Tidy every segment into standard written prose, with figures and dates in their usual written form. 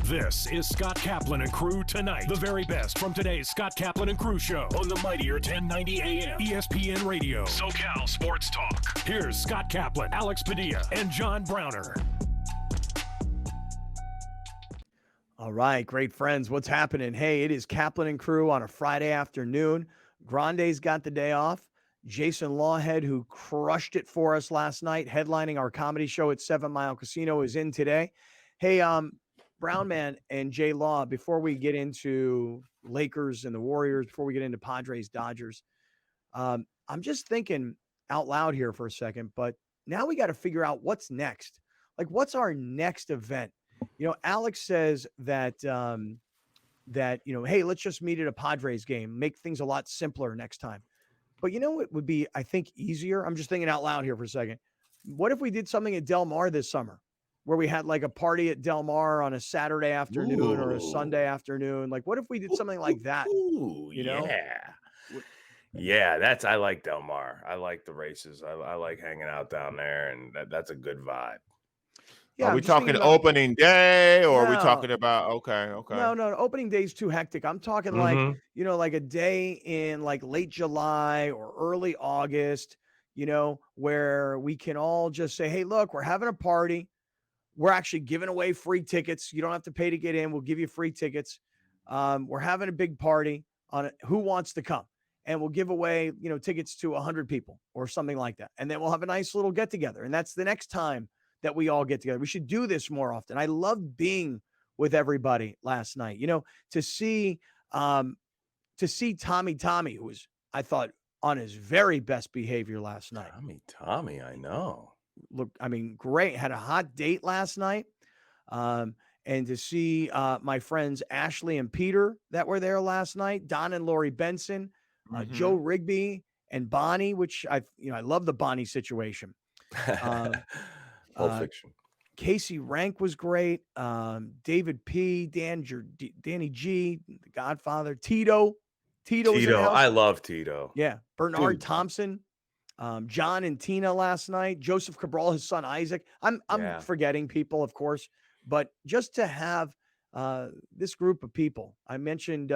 This is Scott Kaplan and Crew Tonight. The very best from today's Scott Kaplan and Crew show on the mightier 1090 AM ESPN Radio. SoCal Sports Talk. Here's Scott Kaplan, Alex Padilla, and John Browner. All right, great friends. What's happening? Hey, it is Kaplan and Crew on a Friday afternoon. Grande's got the day off. Jason Lawhead, who crushed it for us last night, headlining our comedy show at 7 Mile Casino, is in today. Hey, Brown Man and Jay Law, before we get into Lakers and the Warriors, before we get into Padres, Dodgers, I'm just thinking out loud here for a second, but now we got to figure out what's next. Like, what's our next event? You know, Alex says that, hey, let's just meet at a Padres game, make things a lot simpler next time. But you know what would be, I think, easier? I'm just thinking out loud here for a second. What if we did something at Del Mar this summer where we had like a party at Del Mar on a Saturday afternoon or a Sunday afternoon? Like, what if we did something like that? You know? Yeah, I like Del Mar. I like the races. I like hanging out down there, and that's a good vibe. Yeah, are we talking opening day, or are we talking about okay? No, opening day is too hectic. I'm talking like, like a day in like late July or early August, where we can all just say, hey, look, we're having a party. We're actually giving away free tickets. You don't have to pay to get in. We'll give you free tickets. We're having a big party on it. Who wants to come? And we'll give away, tickets to 100 people or something like that. And then we'll have a nice little get together. And that's the next time that we all get together. We should do this more often. I loved being with everybody last night, to see Tommy, who was, I thought, on his very best behavior last night. Tommy, I know. Look, I mean, great. Had a hot date last night. And to see my friends Ashley and Peter that were there last night, Don and Lori Benson, Joe Rigby and Bonnie, which I love the Bonnie situation. Pulp Fiction. Casey Rank was great. David P, Danny G, the Godfather, Tito. I love Tito. Yeah. Bernard Thompson, John and Tina last night, Joseph Cabral, his son, Isaac. I'm forgetting people, of course, but just to have this group of people. I mentioned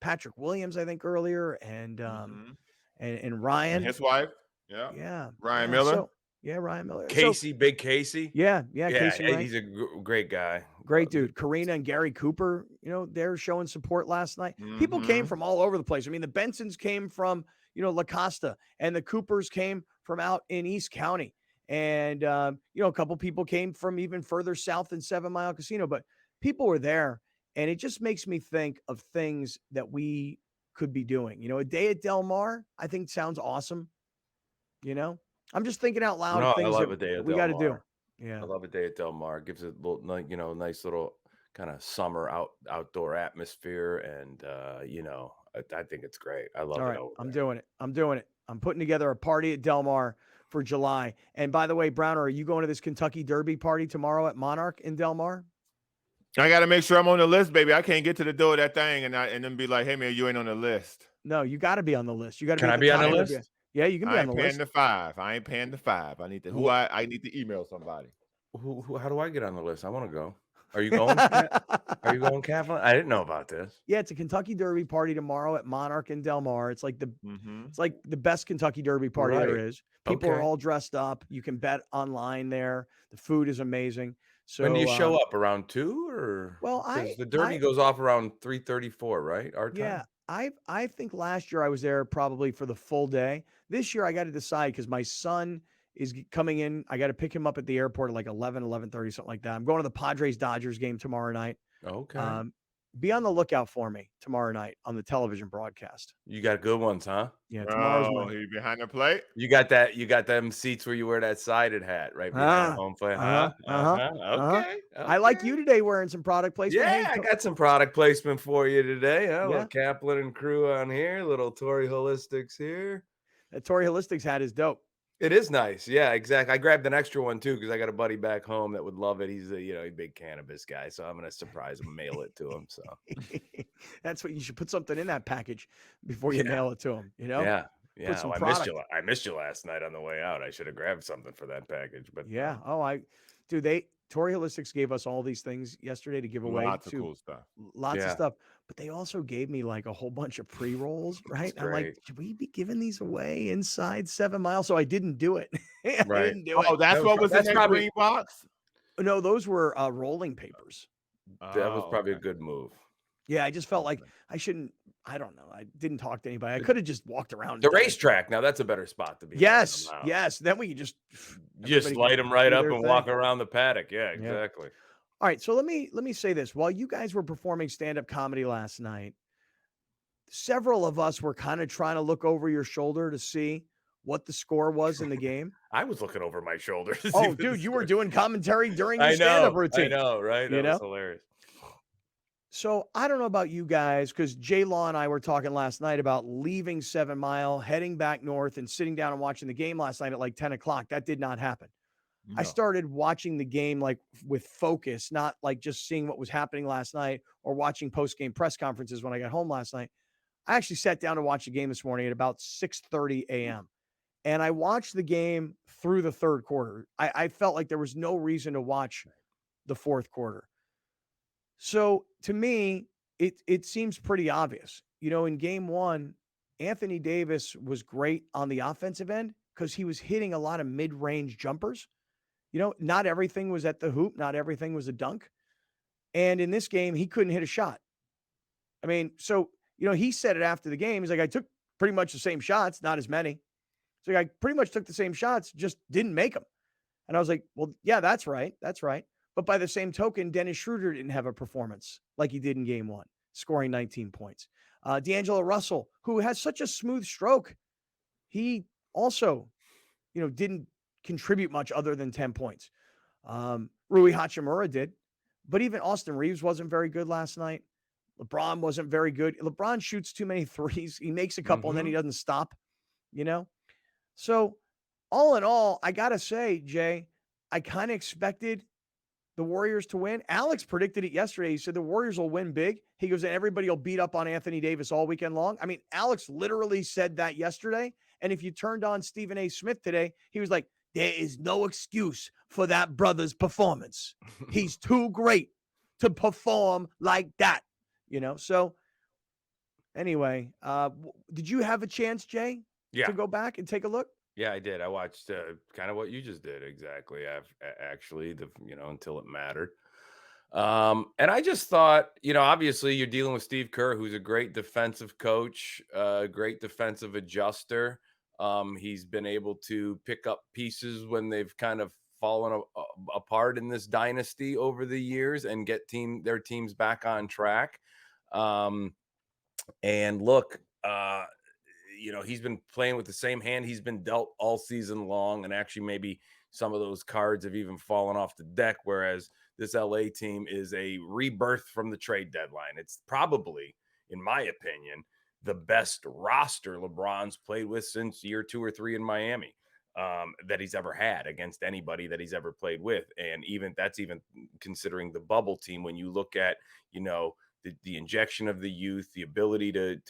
Patrick Williams, I think earlier, and Ryan. And his wife. Yeah. Ryan Miller. Ryan Miller. Big Casey. Yeah. Casey he's a great guy. Great dude. Karina and Gary Cooper, they're showing support last night. People came from all over the place. I mean, the Bensons came from, La Costa, and the Coopers came from out in East County. And, a couple people came from even further south than 7 Mile Casino, but people were there. And it just makes me think of things that we could be doing. A day at Del Mar, I think sounds awesome. I'm just thinking out loud of things that we got to do. Yeah. I love a day at Del Mar. It gives it a little, nice little kind of summer outdoor atmosphere. And, I think it's great. I love it. All right. I'm doing it. I'm putting together a party at Del Mar for July. And by the way, Browner, are you going to this Kentucky Derby party tomorrow at Monarch in Del Mar? I got to make sure I'm on the list, baby. I can't get to the door of that thing and then be like, hey, man, you ain't on the list. No, you got to be on the list. You got to. Can I be on the list? Yeah, you can be on the list. I ain't paying the $5. I need to. I need to email somebody. How do I get on the list? I want to go. Are you going? Are you going, Kaplan? I didn't know about this. Yeah, it's a Kentucky Derby party tomorrow at Monarch in Del Mar. It's like the best Kentucky Derby party there is. People are all dressed up. You can bet online there. The food is amazing. So when do you show up? Around 2 or? Well, the Derby goes off around 3:34, right? Our time. Yeah. I think last year I was there probably for the full day. This year I got to decide because my son is coming in. I got to pick him up at the airport at like 11:30, something like that. I'm going to the Padres Dodgers game tomorrow night. Okay. Be on the lookout for me tomorrow night on the television broadcast. You got good ones, huh? Yeah, tomorrow's one. You behind the plate? You got them seats where you wear that sided hat, right? Behind home plate. Okay. I like you today wearing some product placement. Yeah, I got some product placement for you today. Huh? Little Kaplan and Crew on here, little Tory Holistics here. That Tory Holistics hat is dope. It is nice. Yeah, exactly. I grabbed an extra one too because I got a buddy back home that would love it. He's a big cannabis guy, so I'm gonna surprise him, mail it to him. So that's what you should put something in that package before you mail it to him. Yeah. I missed you last night on the way out. I should have grabbed something for that package, but dude, Tory Holistics gave us all these things yesterday to give away. Lots of cool stuff. Lots of Yeah. stuff. But they also gave me like a whole bunch of pre-rolls, right? That's I'm like, great. should we be giving these away inside 7 Miles? So I didn't do it. I Right. didn't do it. Oh, that's what was in that's that probably- green box? No, those were rolling papers. That was Oh, probably a okay. good move. Yeah, I just felt like Okay. I shouldn't. I don't know. I didn't talk to anybody. I could have just walked around. The and done it. racetrack, now that's a better spot to be. Yes, handing 'em out. yes. Then we could just Just everybody light could them right do up their and thing. walk around the paddock. Yeah, exactly. All right, so let me say this. While you guys were performing stand-up comedy last night, several of us were kind of trying to look over your shoulder to see what the score was in the game. I was looking over my shoulder. to see Oh, what the dude, you were score- doing commentary during your I stand-up know, routine. I know, right? You That was know? hilarious. So I don't know about you guys, because J Law and I were talking last night about leaving 7 Mile, heading back north, and sitting down and watching the game last night at like 10 o'clock. That did not happen. I No. started watching the game like with focus, not like just seeing what was happening last night or watching post-game press conferences when I got home last night. I actually sat down to watch the game this morning at about 6:30 a.m. And I watched the game through the third quarter. I felt like there was no reason to watch the fourth quarter. So to me, it seems pretty obvious. You know, in game one, Anthony Davis was great on the offensive end because he was hitting a lot of mid-range jumpers. You know, not everything was at the hoop, not everything was a dunk. And in this game, he couldn't hit a shot. I mean, so, you know, he said it after the game. He's like, I took pretty much the same shots, not as many. So I pretty much took the same shots, just didn't make them. And I was like, well, yeah, that's right. That's right. But by the same token, Dennis Schroeder didn't have a performance like he did in game one, scoring 19 points. D'Angelo Russell, who has such a smooth stroke, he also, you know, didn't contribute much other than 10 points. Rui Hachimura did, but even Austin Reeves wasn't very good last night. LeBron wasn't very good. LeBron shoots too many threes. He makes a couple and then he doesn't stop, you know? So all in all, I got to say, Jay, I kind of expected the Warriors to win. Alex predicted it yesterday. He said the Warriors will win big. He goes, and everybody will beat up on Anthony Davis all weekend long. I mean, Alex literally said that yesterday. And if you turned on Stephen A. Smith today, he was like, there is no excuse for that brother's performance. He's too great to perform like that, you know? So anyway, did you have a chance, Jay, to go back and take a look? Yeah, I did. I watched kind of what you just did exactly. I've actually, until it mattered. And I just thought, obviously you're dealing with Steve Kerr, who's a great defensive coach, great defensive adjuster. He's been able to pick up pieces when they've kind of fallen apart in this dynasty over the years and get their teams back on track. And look, he's been playing with the same hand he's been dealt all season long. And actually maybe some of those cards have even fallen off the deck, whereas this LA team is a rebirth from the trade deadline. It's probably, in my opinion, the best roster LeBron's played with since year 2 or 3 in Miami that he's ever had against anybody that he's ever played with. And that's even considering the bubble team. When you look at, the injection of the youth, the ability to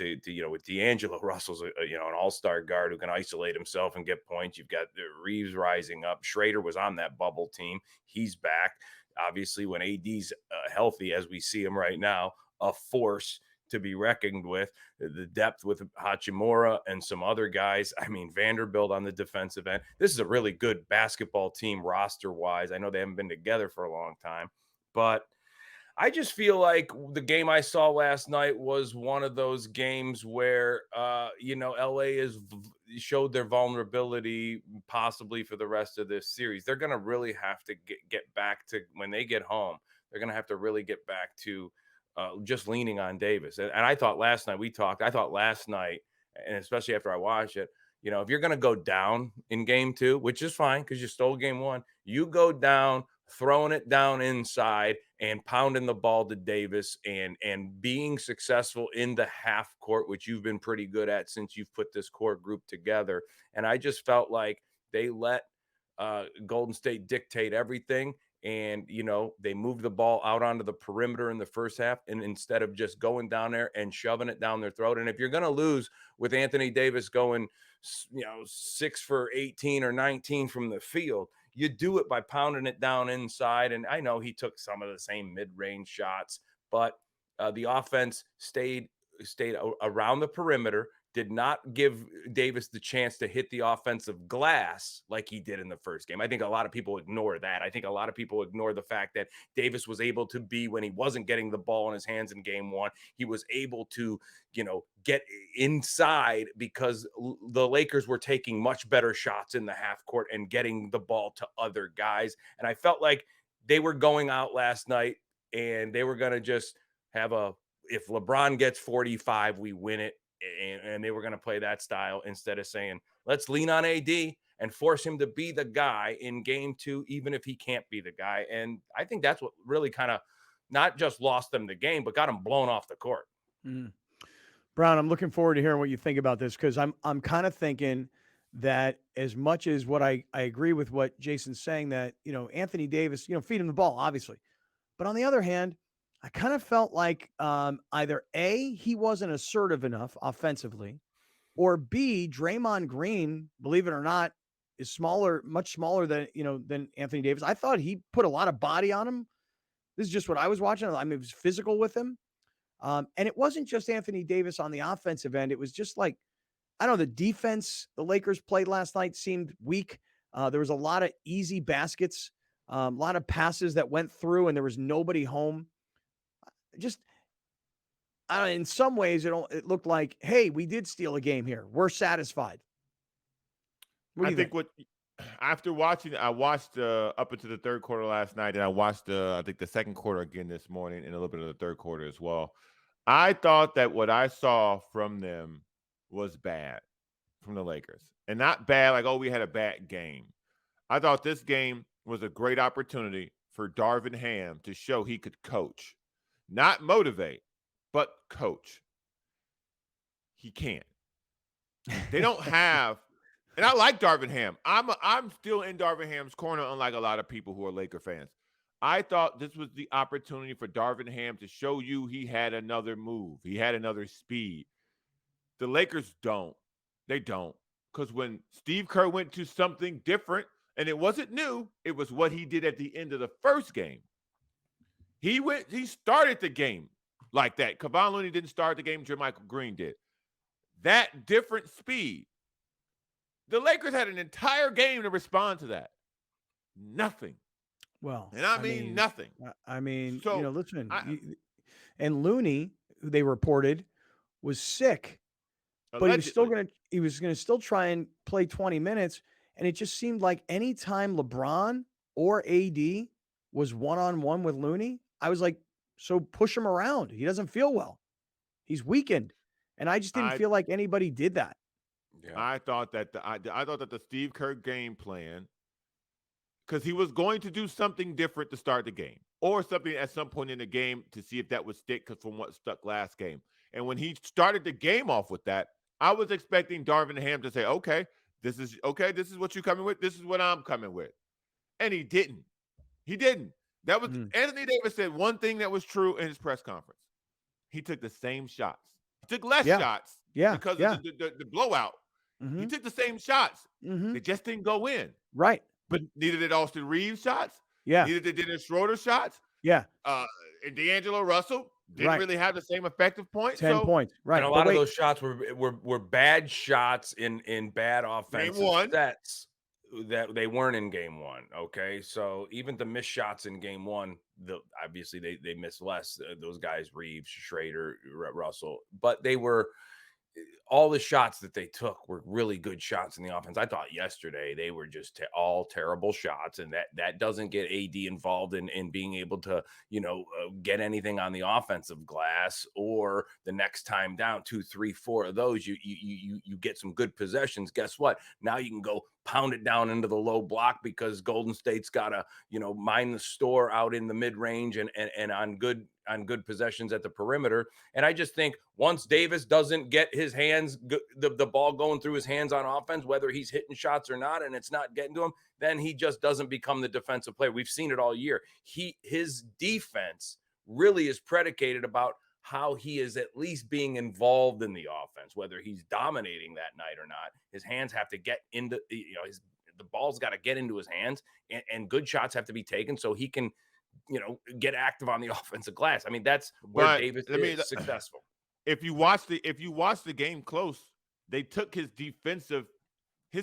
with D'Angelo Russell's an all-star guard who can isolate himself and get points. You've got Reeves rising up. Schrader was on that bubble team. He's back. Obviously, when AD's healthy, as we see him right now, a force to be reckoned with. The depth with Hachimura and some other guys. I mean, Vanderbilt on the defensive end. This is a really good basketball team roster-wise. I know they haven't been together for a long time, but I just feel like the game I saw last night was one of those games where, LA showed their vulnerability possibly for the rest of this series. They're going to really have to get back to, when they get home, they're going to have to really get back to just leaning on Davis. And I thought last night, and especially after I watched it, if you're going to go down in game 2, which is fine because you stole game 1, you go down, throwing it down inside and pounding the ball to Davis and being successful in the half court, which you've been pretty good at since you've put this core group together. And I just felt like they let Golden State dictate everything. And, they moved the ball out onto the perimeter in the first half. And instead of just going down there and shoving it down their throat. And if you're going to lose with Anthony Davis going, 6 for 18 or 19 from the field, You do it by pounding it down inside. And I know he took some of the same mid-range shots, but the offense stayed around the perimeter, did not give Davis the chance to hit the offensive glass like he did in the first game. I think a lot of people ignore that. I think a lot of people ignore the fact that Davis was able to be, when he wasn't getting the ball in his hands in game one, he was able to, get inside because the Lakers were taking much better shots in the half court and getting the ball to other guys. And I felt like they were going out last night and they were going to just have if LeBron gets 45, we win it. And they were going to play that style instead of saying, let's lean on AD and force him to be the guy in game two, even if he can't be the guy. And I think that's what really kind of not just lost them the game, but got them blown off the court. Brown, I'm looking forward to hearing what you think about this, because I'm kind of thinking that as much as what I agree with what Jason's saying, that, Anthony Davis, feed him the ball, obviously. But on the other hand, I kind of felt like either A, he wasn't assertive enough offensively, or B, Draymond Green, believe it or not, is smaller, much smaller than Anthony Davis. I thought he put a lot of body on him. This is just what I was watching. I mean, it was physical with him. And it wasn't just Anthony Davis on the offensive end. It was just like, I don't know, the defense the Lakers played last night seemed weak. There was a lot of easy baskets, a lot of passes that went through, and there was nobody home. In some ways, it looked like, hey, we did steal a game here. We're satisfied. I think after watching, I watched up into the third quarter last night, and I watched I think the second quarter again this morning, and a little bit of the third quarter as well. I thought that what I saw from them was bad, from the Lakers, and not bad like, oh, we had a bad game. I thought this game was a great opportunity for Darvin Ham to show he could coach. Not motivate, but coach. He can't. They don't have, and I like Darvin Ham. I'm still in Darvin Ham's corner, unlike a lot of people who are Laker fans. I thought this was the opportunity for Darvin Ham to show you he had another move. He had another speed. The Lakers don't. They don't. Because when Steve Kerr went to something different, and it wasn't new, it was what he did at the end of the first game. He started the game like that. Kevon Looney didn't start the game, Jermichael Green did. That different speed. The Lakers had an entire game to respond to that. Nothing. Well, and I mean nothing. So, listen, and Looney, who they reported, was sick, but he was going to still try and play 20 minutes. And it just seemed like anytime LeBron or AD was one-on-one with Looney, I was like, so push him around. He doesn't feel well. He's weakened. And I just didn't feel like anybody did that. Yeah. I thought that the Steve Kerr game plan, because he was going to do something different to start the game, or something at some point in the game to see if that would stick, because from what stuck last game. And when he started the game off with that, I was expecting Darvin Ham to say, okay, this is what you're coming with. This is what I'm coming with. And he didn't. That was Anthony Davis said one thing that was true in his press conference. He took the same shots. He took less shots because of the blowout. He took the same shots. They just didn't go in. Right. But neither did Austin Reeves shots. Yeah. Neither did Dennis Schroeder shots. Yeah. And D'Angelo Russell didn't really have the same effective point. 10 points. Right. And a lot of those shots were bad shots in bad offensive sets that they weren't in game one. Okay. So even the missed shots in game one, obviously they missed less. Those guys, Reeves, Schrader, Russell, but they were, all the shots that they took were really good shots in the offense. I thought yesterday they were just all terrible shots, and that doesn't get AD involved in being able to, get anything on the offensive glass, or the next time down 2, 3, 4 of those, you get some good possessions. Guess what? Now you can go pound it down into the low block because Golden State's got to, mine the store out in the mid range and on good possessions at the perimeter. And I just think once Davis doesn't get his hands, the ball going through his hands on offense, whether he's hitting shots or not, and it's not getting to him, then he just doesn't become the defensive player. We've seen it all year. His defense really is predicated about how he is at least being involved in the offense, whether he's dominating that night or not. His hands have to get into, The ball's got to get into his hands, and good shots have to be taken so he can, get active on the offensive glass. I mean, that's where Davis is successful. If you watch the game close, they took his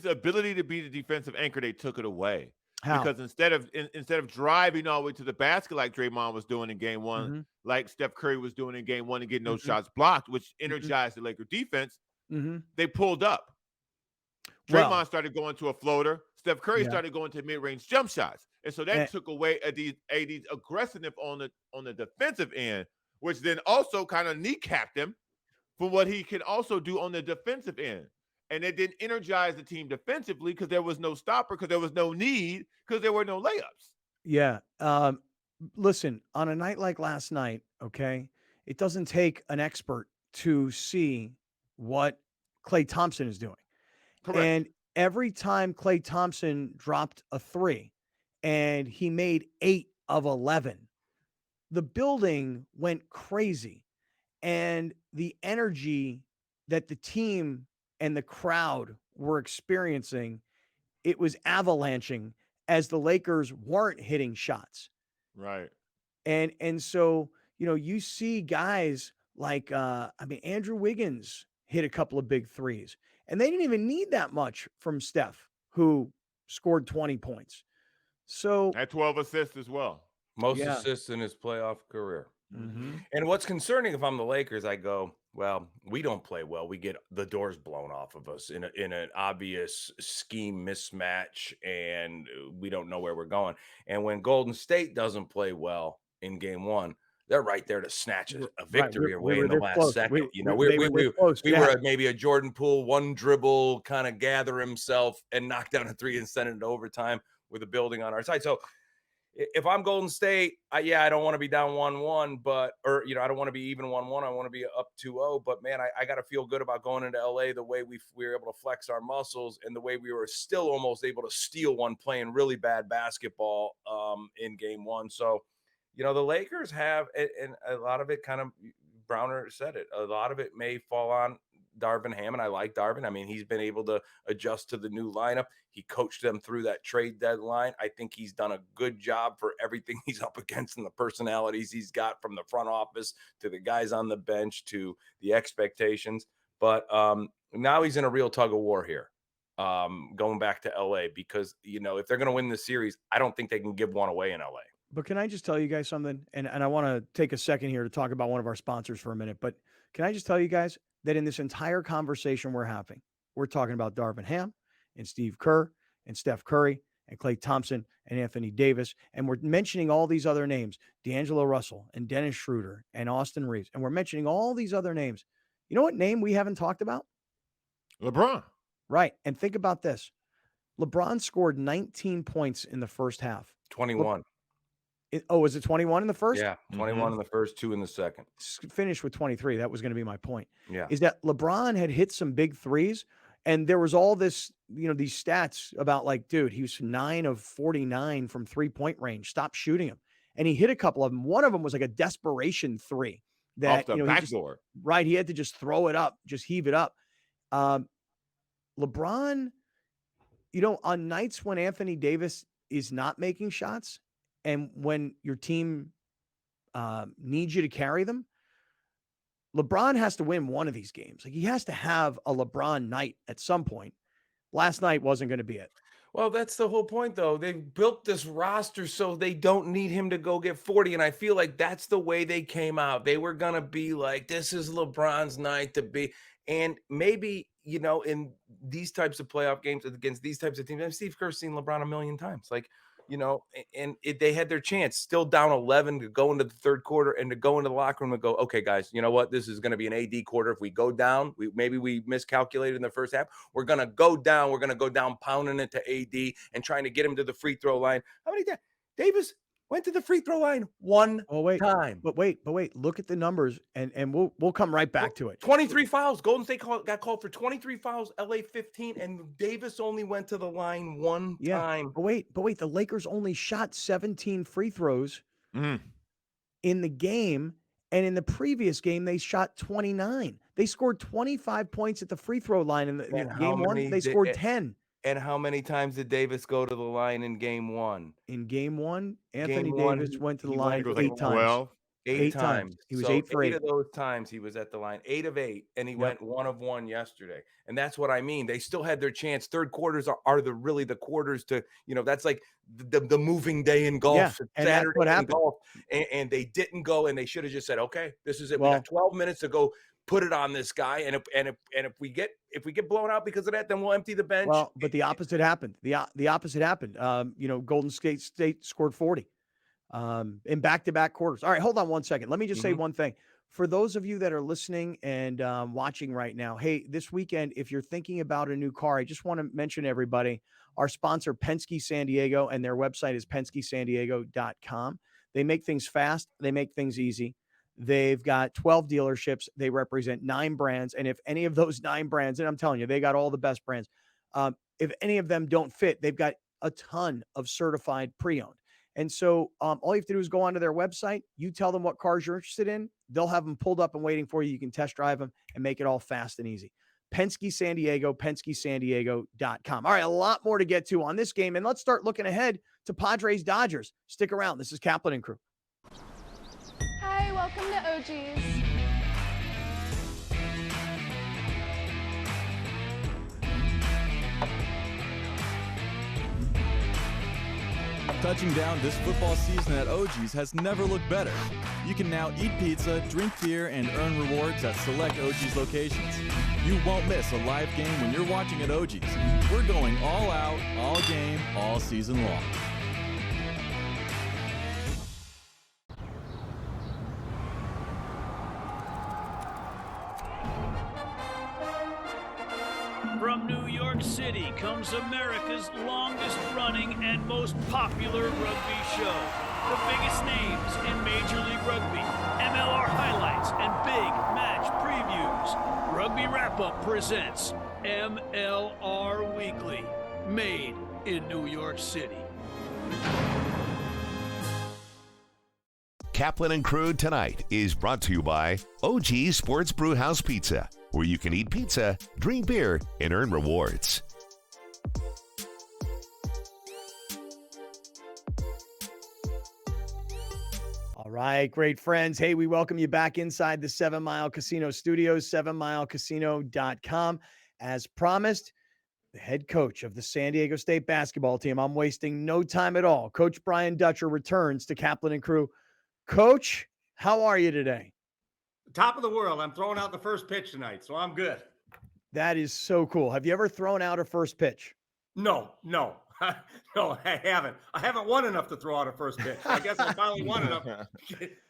ability to be the defensive anchor, they took it away. How? Because instead of driving all the way to the basket like Draymond was doing in game one, like Steph Curry was doing in game one and getting those shots blocked, which energized the Laker defense, they pulled up. Draymond started going to a floater. Steph Curry started going to mid-range jump shots. And so that took away AD's aggressiveness on the defensive end, which then also kind of kneecapped him for what he can also do on the defensive end. And it didn't energize the team defensively because there was no stopper, because there was no need, because there were no layups. Yeah. Listen, on a night like last night, okay, it doesn't take an expert to see what Klay Thompson is doing. Correct. And every time Klay Thompson dropped a 3 and he made 8 of 11, the building went crazy. And the energy that the team and the crowd were experiencing, it was avalanching as the Lakers weren't hitting shots. Right. And so, you see guys like, Andrew Wiggins hit a couple of big threes, and they didn't even need that much from Steph, who scored 20 points. So at 12 assists as well. Most assists in his playoff career. And what's concerning, if I'm the Lakers, I go, well, we don't play well. We get the doors blown off of us in an obvious scheme mismatch, and we don't know where we're going. And when Golden State doesn't play well in game one, they're right there to snatch a victory away in the last second. We were maybe a Jordan Poole, one dribble, kind of gather himself and knock down a 3 and send it into overtime with the building on our side. So if I'm Golden State, I don't want to be down 1-1, I don't want to be even 1-1. I want to be up 2-0. But man, I got to feel good about going into LA the way we were able to flex our muscles and the way we were still almost able to steal one playing really bad basketball in game one. So, the Lakers have, and a lot of it kind of, Browner said it, a lot of it may fall on Darvin Ham, and I like Darvin. I mean, he's been able to adjust to the new lineup. He coached them through that trade deadline. I think he's done a good job for everything he's up against and the personalities he's got, from the front office to the guys on the bench to the expectations. But now he's in a real tug of war here, going back to LA, because, if they're going to win the series, I don't think they can give one away in LA. But can I just tell you guys something? And I want to take a second here to talk about one of our sponsors for a minute. But can I just tell you guys that in this entire conversation we're having, we're talking about Darvin Ham and Steve Kerr and Steph Curry and Klay Thompson and Anthony Davis. And we're mentioning all these other names, D'Angelo Russell and Dennis Schroeder and Austin Reeves. And we're mentioning all these other names. You know what name we haven't talked about? LeBron. Right. And think about this. LeBron scored 19 points in the first half. 21. Was it 21 in the first? Yeah, 21 in the first, 2 in the second. Finished with 23. That was going to be my point. Yeah. Is that LeBron had hit some big threes, and there was all this, these stats about, like, dude, he was 9 of 49 from 3-point range. Stop shooting him. And he hit a couple of them. One of them was like a desperation 3 that, off the backboard. He had to just throw it up, just heave it up. LeBron, on nights when Anthony Davis is not making shots, and when your team needs you to carry them, LeBron has to win one of these games. Like, he has to have a LeBron night at some point. Last night wasn't going to be it. Well, that's the whole point, though. They've built this roster so they don't need him to go get 40. And I feel like that's the way they came out. They were going to be like, this is LeBron's night to be. And maybe, in these types of playoff games against these types of teams, and Steve Kerr's seen LeBron a million times. Like, they had their chance, still down 11, to go into the third quarter and to go into the locker room and go, okay, guys, you know what? This is going to be an AD quarter. If we go down, maybe we miscalculated in the first half. We're going to go down. We're going to go down pounding it to AD and trying to get him to the free throw line. How many times? Davis went to the free throw line one time. But wait. Look at the numbers, and we'll come right back to it. 23 fouls. Golden State got called for 23 fouls. LA 15, and Davis only went to the line one time. But wait. The Lakers only shot 17 free throws in the game, and in the previous game they shot 29. They scored 25 points at the free throw line in game one. They scored 10. And how many times did Davis go to the line in game one? In game one, Anthony Game one, Davis went to the I line think it was 8 like times. 12. 8 times. He was So 8 for 8 8. of those times he was at the line, 8 of 8, and he went 1 of 1 yesterday. And that's what I mean. They still had their chance. Third quarters are really the quarters to, that's like the moving day in golf. Yeah, and that's Saturday what in happened. golf. And they didn't go, and they should have just said, okay, this is it. We got 12 minutes to go put it on this guy. And if we get blown out because of that, then we'll empty the bench. Well, but the opposite happened. The opposite happened. Golden State scored 40 in back-to-back quarters. All right, hold on one second. Let me just say one thing. For those of you that are listening and watching right now, hey, this weekend, if you're thinking about a new car, I just want to mention everybody, our sponsor, Penske San Diego, and their website is PenskeSanDiego.com. They make things fast. They make things easy. They've got 12 dealerships. They represent 9 brands. And if any of those 9 brands, and I'm telling you, they got all the best brands. If any of them don't fit, they've got a ton of certified pre-owned. And so all you have to do is go onto their website. You tell them what cars you're interested in. They'll have them pulled up and waiting for you. You can test drive them and make it all fast and easy. Penske San Diego, PenskeSanDiego.com. All right, a lot more to get to on this game. And let's start looking ahead to Padres Dodgers. Stick around. This is Kaplan and Crew. Hi, welcome to OG's. Touching down this football season at OG's has never looked better. You can now eat pizza, drink beer, and earn rewards at select OG's locations. You won't miss a live game when you're watching at OG's. We're going all out, all game, all season long. From New York City comes America's longest running and most popular rugby show. The biggest names in Major League Rugby, MLR highlights, and big match previews. Rugby Wrap-Up presents MLR Weekly, made in New York City. Kaplan and Crew Tonight is brought to you by OG Sports Brewhouse Pizza, where you can eat pizza, drink beer, and earn rewards. All right, great friends. Hey, we welcome you back inside the 7 Mile Casino Studios, 7milecasino.com. As promised, the head coach of the San Diego State basketball team, I'm wasting no time at all. Coach Brian Dutcher returns to Kaplan and Crew. Coach, how are you today? Top of the world. I'm throwing out the first pitch tonight, so I'm good. That is so cool. Have you ever thrown out a first pitch? No, no, I haven't. I haven't won enough to throw out a first pitch. I guess I finally won enough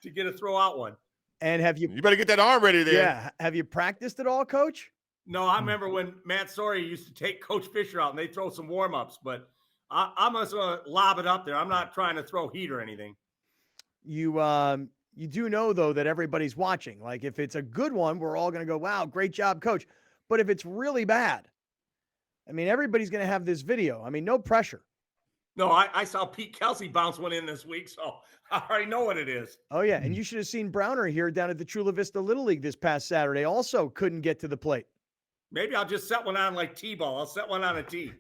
to get a throw out one. And have you? You better get that arm ready there. Yeah. Have you practiced at all, Coach? No, I remember when Matt Sawyer used to take Coach Fisher out and they throw some warm ups, but I'm just gonna lob it up there. I'm not trying to throw heat or anything. You do know, though, that everybody's watching. Like, if it's a good one, we're all going to go, wow, great job, Coach. But if it's really bad, I mean, everybody's going to have this video. I mean, no pressure. No, I saw Pete Kelsey bounce one in this week, so I already know what it is. Oh, yeah. And you should have seen Browner here down at the Chula Vista Little League this past Saturday. Also couldn't get to the plate. Maybe I'll just set one on like T-ball. I'll set one on a tee.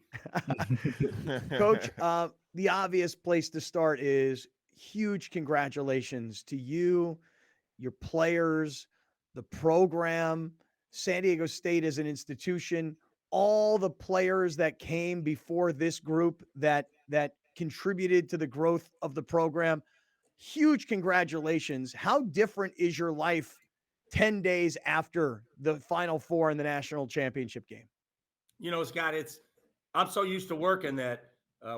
Coach, the obvious place to start is huge congratulations to you, your players, the program, San Diego State as an institution, all the players that came before this group that contributed to the growth of the program. Huge congratulations. How different is your life 10 days after the Final Four in the national championship game? You know, Scott, I'm so used to working that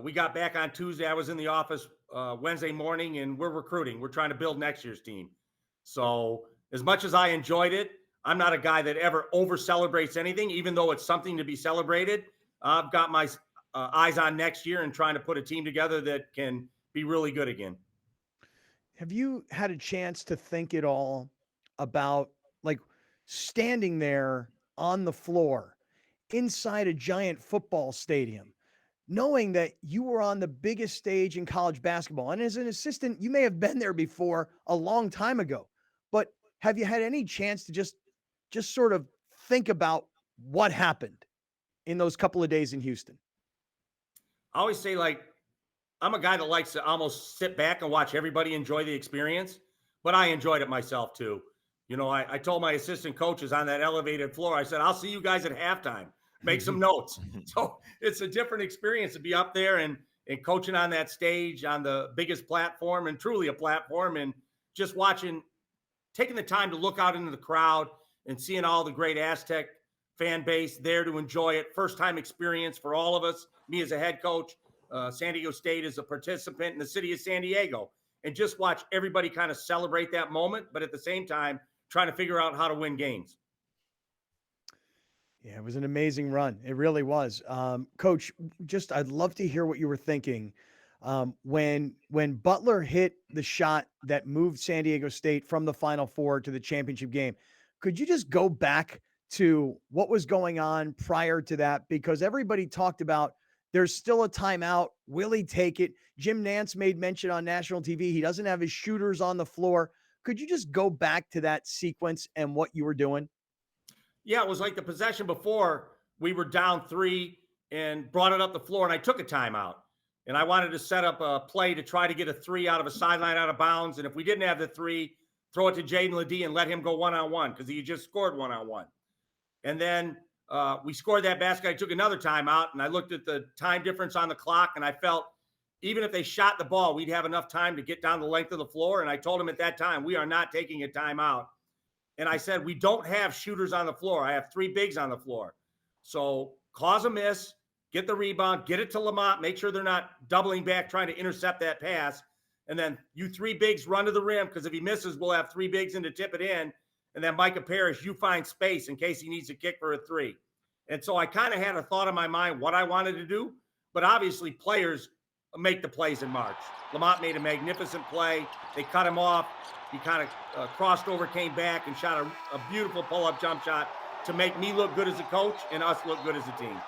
we got back on Tuesday. I was in the office Wednesday morning, and we're recruiting. We're trying to build next year's team. So as much as I enjoyed it, I'm not a guy that ever over celebrates anything, even though it's something to be celebrated. I've got my eyes on next year and trying to put a team together that can be really good again. Have you had a chance to think at all about, like, standing there on the floor inside a giant football stadium, knowing that you were on the biggest stage in college basketball? And as an assistant, you may have been there before a long time ago, but have you had any chance to just sort of think about what happened in those couple of days in Houston? I always say, like, I'm a guy that likes to almost sit back and watch everybody enjoy the experience, but I enjoyed it myself too. You know, I told my assistant coaches on that elevated floor, I said, I'll see you guys at halftime. Make some notes. So it's a different experience to be up there and coaching on that stage on the biggest platform, and truly a platform, and just watching, taking the time to look out into the crowd and seeing all the great Aztec fan base there to enjoy it. First time experience for all of us, me as a head coach, San Diego State as a participant in the city of San Diego, and just watch everybody kind of celebrate that moment, but at the same time, trying to figure out how to win games. Yeah, it was an amazing run. It really was. Coach, just I'd love to hear what you were thinking when Butler hit the shot that moved San Diego State from the Final Four to the championship game. Could you just go back to what was going on prior to that? Because everybody talked about there's still a timeout. Will he take it? Jim Nantz made mention on national TV. He doesn't have his shooters on the floor. Could you just go back to that sequence and what you were doing? Yeah, it was like the possession before. We were down 3 and brought it up the floor, and I took a timeout. And I wanted to set up a play to try to get a 3 out of a sideline out of bounds. And if we didn't have the 3, throw it to Jaden Ledee and let him go one-on-one, because he just scored one-on-one. And then we scored that basket. I took another timeout, and I looked at the time difference on the clock, and I felt even if they shot the ball, we'd have enough time to get down the length of the floor. And I told him at that time, we are not taking a timeout. And I said, we don't have shooters on the floor. I have 3 bigs on the floor. So cause a miss, get the rebound, get it to Lamont, make sure they're not doubling back trying to intercept that pass. And then you 3 bigs run to the rim, because if he misses, we'll have 3 bigs in to tip it in. And then Micah Parrish, you find space in case he needs to kick for a 3. And so I kind of had a thought in my mind what I wanted to do. But obviously players make the plays in March. Lamont made a magnificent play. They cut him off. He kind of crossed over, came back, and shot a beautiful pull-up jump shot to make me look good as a coach and us look good as a team.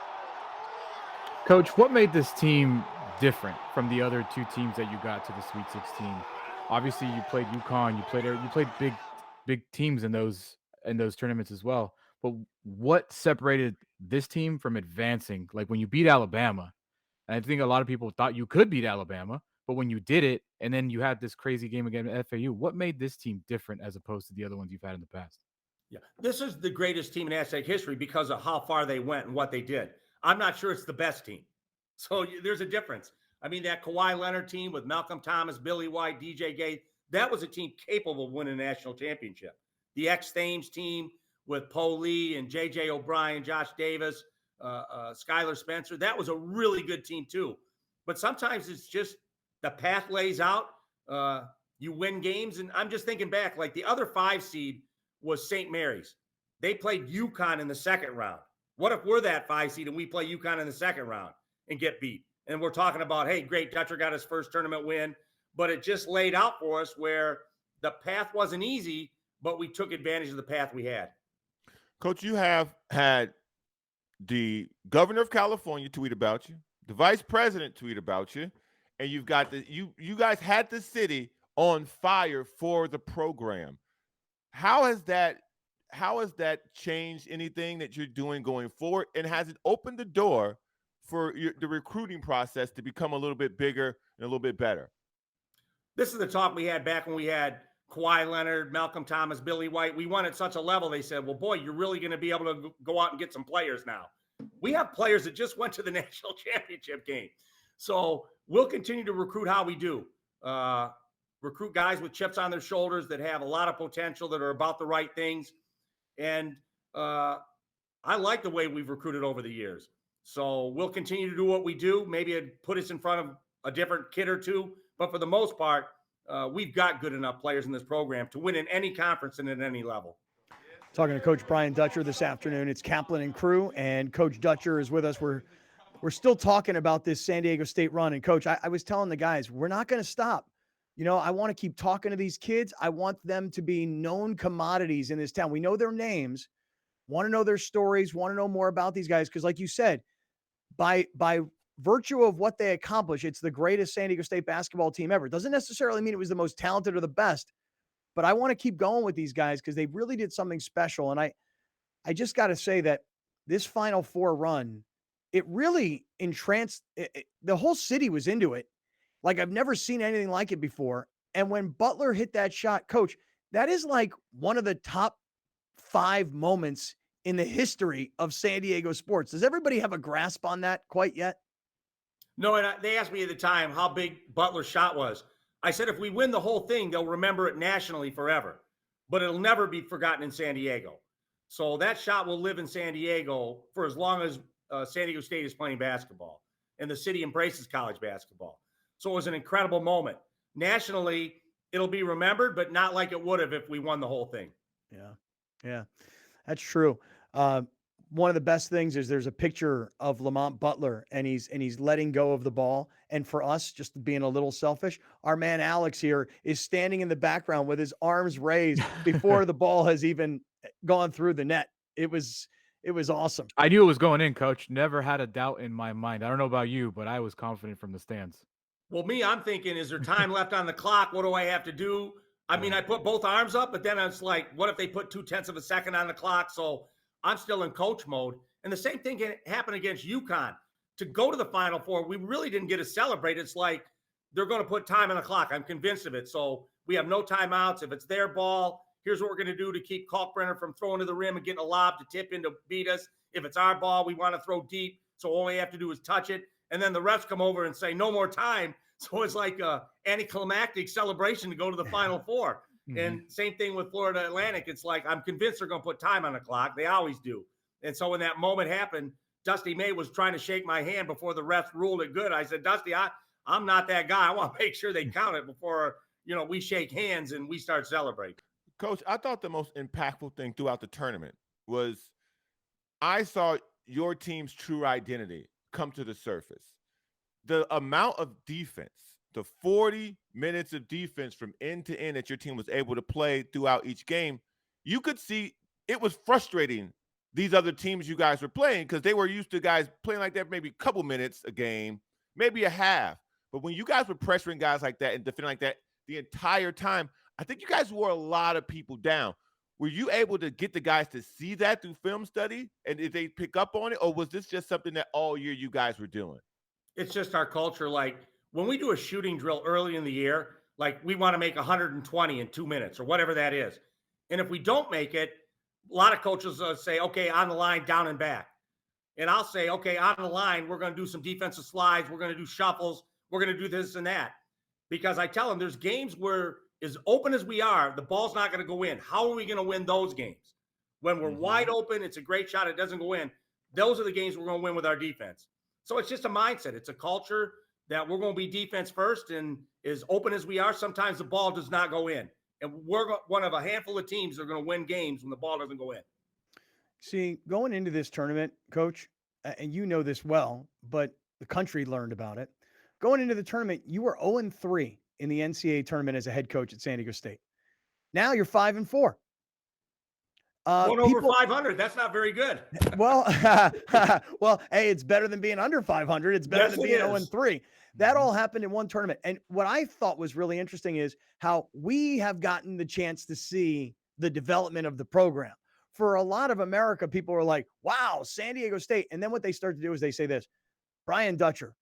Coach, what made this team different from the other 2 teams that you got to the Sweet 16? Obviously, you played UConn. You played big teams in those tournaments as well. But what separated this team from advancing? Like when you beat Alabama, and I think a lot of people thought you could beat Alabama, but when you did it, and then you had this crazy game against FAU, what made this team different as opposed to the other ones you've had in the past? Yeah, this is the greatest team in Aztec history because of how far they went and what they did. I'm not sure it's the best team. So there's a difference. I mean, that Kawhi Leonard team with Malcolm Thomas, Billy White, DJ Gay, that was a team capable of winning a national championship. The X-Thames team with Poe Lee and J.J. O'Brien, Josh Davis, Skylar Spencer, that was a really good team too. But sometimes it's just the path lays out. You win games. And I'm just thinking back, like the other 5 seed was St. Mary's. They played UConn in the second round. What if we're that 5 seed and we play UConn in the second round and get beat? And we're talking about, hey, great, Dutcher got his first tournament win. But it just laid out for us where the path wasn't easy, but we took advantage of the path we had. Coach, you have had the governor of California tweet about you, the vice president tweet about you, and you've got you guys had the city on fire for the program. How has that changed anything that you're doing going forward, and has it opened the door for the recruiting process to become a little bit bigger and a little bit better? This is the talk we had back when we had Kawhi Leonard, Malcolm Thomas, Billy White. We won at such a level, they said, well, boy, you're really going to be able to go out and get some players now. We have players that just went to the national championship game. So we'll continue to recruit how we do. Recruit guys with chips on their shoulders that have a lot of potential, that are about the right things. And I like the way we've recruited over the years. So we'll continue to do what we do. Maybe it'd put us in front of a different kid or 2. But for the most part, we've got good enough players in this program to win in any conference and at any level. Talking to Coach Brian Dutcher this afternoon. It's Kaplan and Crew, and Coach Dutcher is with us. We're still talking about this San Diego State run. And, Coach, I was telling the guys, we're not going to stop. You know, I want to keep talking to these kids. I want them to be known commodities in this town. We know their names, want to know their stories, want to know more about these guys. Because like you said, by virtue of what they accomplish, it's the greatest San Diego State basketball team ever. It doesn't necessarily mean it was the most talented or the best, but I want to keep going with these guys because they really did something special. And I just got to say that this Final Four run it really entranced the whole city was into it. Like I've never seen anything like it before. And when Butler hit that shot, coach, that is like one of the top 5 moments in the history of San Diego sports. Does everybody have a grasp on that quite yet? No, and they asked me at the time how big Butler's shot was. I said, if we win the whole thing, they'll remember it nationally forever, but it'll never be forgotten in San Diego. So that shot will live in San Diego for as long as San Diego State is playing basketball and the city embraces college basketball. So it was an incredible moment. Nationally, it'll be remembered, but not like it would have if we won the whole thing. Yeah, that's true. One of the best things is there's a picture of Lamont Butler and he's letting go of the ball. And for us, just being a little selfish, our man Alex here is standing in the background with his arms raised before the ball has even gone through the net. It was awesome. I knew it was going in, coach. Never had a doubt in my mind. I don't know about you, but I was confident from the stands. Well, me, I'm thinking, is there time left on the clock? What do I have to do? I mean, I put both arms up, but then I was like, what if they put 0.2 of a second on the clock? So I'm still in coach mode. And the same thing can happen against UConn. To go to the Final Four, we really didn't get to celebrate. It's like they're going to put time on the clock. I'm convinced of it. So we have no timeouts. If it's their ball, here's what we're going to do to keep Kalkbrenner from throwing to the rim and getting a lob to tip in to beat us. If it's our ball, we want to throw deep. So all we have to do is touch it. And then the refs come over and say, no more time. So it's like a anticlimactic celebration to go to the Final Four. And same thing with Florida Atlantic. It's like, I'm convinced they're going to put time on the clock. They always do. And so when that moment happened, Dusty May was trying to shake my hand before the refs ruled it good. I said, Dusty, I'm not that guy. I want to make sure they count it before, we shake hands and we start celebrating. Coach, I thought the most impactful thing throughout the tournament was I saw your team's true identity come to the surface. The amount of defense, the 40 minutes of defense from end to end that your team was able to play throughout each game, you could see it was frustrating these other teams you guys were playing because they were used to guys playing like that maybe a couple minutes a game, maybe a half. But when you guys were pressuring guys like that and defending like that the entire time, I think you guys wore a lot of people down. Were you able to get the guys to see that through film study? And did they pick up on it? Or was this just something that all year you guys were doing? It's just our culture. Like when we do a shooting drill early in the year, like we want to make 120 in 2 minutes or whatever that is. And if we don't make it, a lot of coaches say, okay, on the line, down and back. And I'll say, okay, on the line, we're going to do some defensive slides. We're going to do shuffles. We're going to do this and that. Because I tell them there's games where as open as we are, the ball's not going to go in. How are we going to win those games? When we're wide open, it's a great shot. It doesn't go in. Those are the games we're going to win with our defense. So it's just a mindset. It's a culture that we're going to be defense first. And as open as we are, sometimes the ball does not go in. And we're one of a handful of teams that are going to win games when the ball doesn't go in. See, going into this tournament, Coach, and you know this well, but the country learned about it. Going into the tournament, you were 0-3 in the NCAA tournament as a head coach at San Diego State. Now you're 5-4. Over 500. That's not very good. Well, hey, it's better than being under 500. It's better than being 0-3. That all happened in one tournament. And what I thought was really interesting is how we have gotten the chance to see the development of the program. For a lot of America, people are like, wow, San Diego State. And then what they start to do is they say this, Brian Dutcher,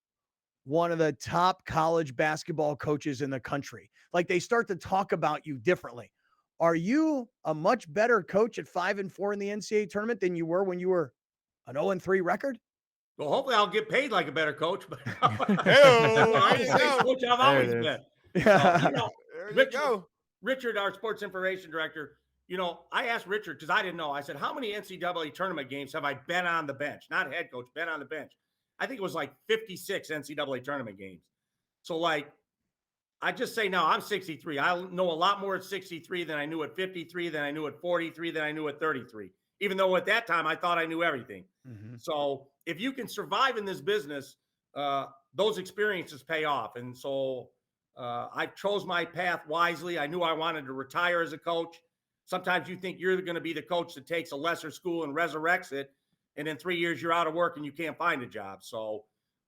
one of the top college basketball coaches in the country. Like they start to talk about you differently. Are you a much better coach at 5-4 in the NCAA tournament than you were when you were an 0-3 record? Well, hopefully I'll get paid like a better coach. But Coach I've always been. Yeah. Richard, our sports information director, I asked Richard because I didn't know. I said, how many NCAA tournament games have I been on the bench? Not head coach, been on the bench. I think it was like 56 NCAA tournament games. So I just say now I'm 63. I know a lot more at 63 than I knew at 53, than I knew at 43, than I knew at 33. Even though at that time I thought I knew everything. So if you can survive in this business, those experiences pay off. And so I chose my path wisely. I knew I wanted to retire as a coach. Sometimes you think you're going to be the coach that takes a lesser school and resurrects it. And in 3 years, you're out of work and you can't find a job. So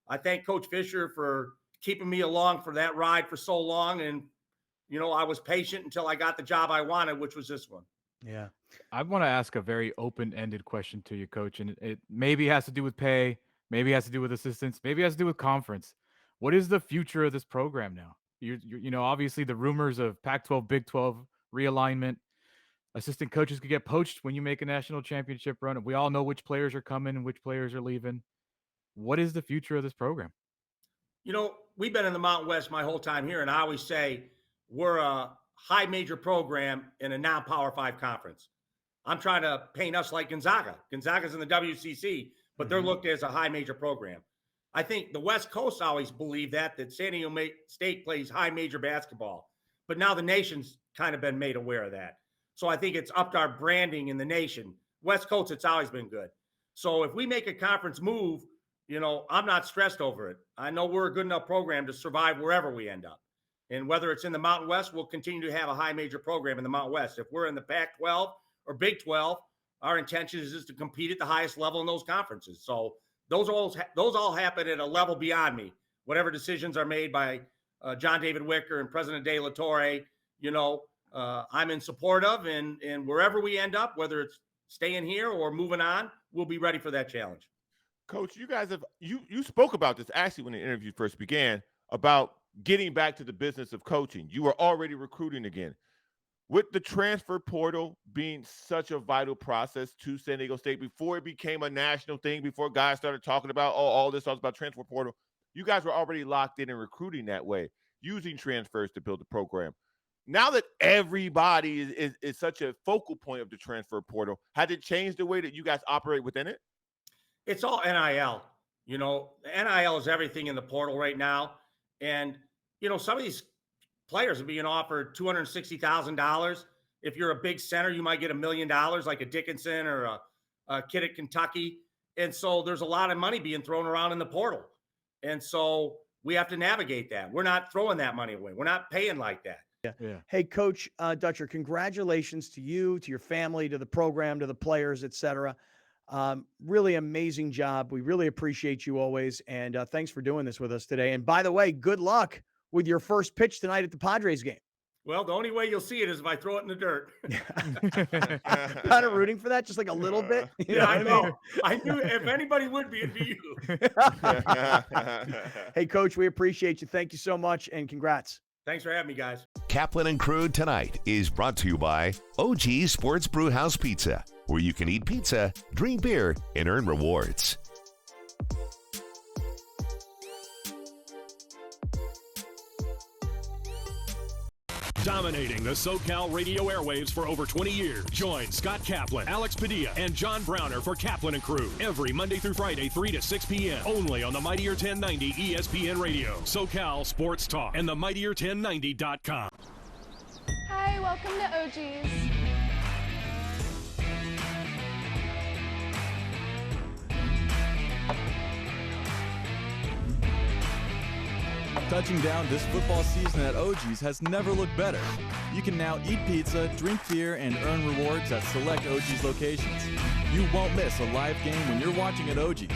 I thank Coach Fisher for keeping me along for that ride for so long. And, I was patient until I got the job I wanted, which was this one. Yeah. I want to ask a very open-ended question to you, Coach, and it maybe has to do with pay, Maybe it has to do with assistants. Maybe it has to do with conference. What is the future of this program now? Obviously the rumors of Pac-12, Big 12 realignment. Assistant coaches could get poached when you make a national championship run. We all know which players are coming and which players are leaving. What is the future of this program? We've been in the Mountain West my whole time here, and I always say we're a high major program in a non-Power 5 conference. I'm trying to paint us like Gonzaga. Gonzaga's in the WCC, but they're looked at as a high major program. I think the West Coast always believed that San Diego State plays high major basketball, but now the nation's kind of been made aware of that. So I think it's upped our branding in the nation. West Coast, it's always been good. So if we make a conference move, I'm not stressed over it. I know we're a good enough program to survive wherever we end up. And whether it's in the Mountain West, we'll continue to have a high major program in the Mountain West. If we're in the Pac-12 or Big 12, our intention is just to compete at the highest level in those conferences. So those all happen at a level beyond me. Whatever decisions are made by John David Wicker and President De La Torre, I'm in support of, and wherever we end up, whether it's staying here or moving on, we'll be ready for that challenge. Coach, you guys have you spoke about this actually when the interview first began about getting back to the business of coaching. You were already recruiting again. With the transfer portal being such a vital process to San Diego State before it became a national thing, before guys started talking about all this talks about transfer portal, you guys were already locked in and recruiting that way, using transfers to build the program. Now that everybody is such a focal point of the transfer portal, has it changed the way that you guys operate within it? It's all NIL. NIL is everything in the portal right now. And, some of these players are being offered $260,000. If you're a big center, you might get $1 million, like a Dickinson or a kid at Kentucky. And so there's a lot of money being thrown around in the portal. And so we have to navigate that. We're not throwing that money away. We're not paying like that. Yeah. Hey, Coach Dutcher, congratulations to you, to your family, to the program, to the players, et cetera. Really amazing job. We really appreciate you always. And thanks for doing this with us today. And by the way, good luck with your first pitch tonight at the Padres game. Well, the only way you'll see it is if I throw it in the dirt. Kind of rooting for that, just like a little bit. I know. I knew if anybody would be, it'd be you. Hey, Coach, we appreciate you. Thank you so much, and congrats. Thanks for having me, guys. Kaplan and Crew Tonight is brought to you by OG Sports Brewhouse Pizza, where you can eat pizza, drink beer, and earn rewards. Dominating the SoCal radio airwaves for over 20 years. Join Scott Kaplan, Alex Padilla, and John Browner for Kaplan and Crew every Monday through Friday, 3 to 6 p.m. only on the Mightier 1090 ESPN Radio, SoCal Sports Talk, and the Mightier1090.com. Hi, welcome to OG's. Touching down this football season at OG's has never looked better. You can now eat pizza, drink beer, and earn rewards at select OG's locations. You won't miss a live game when you're watching at OG's.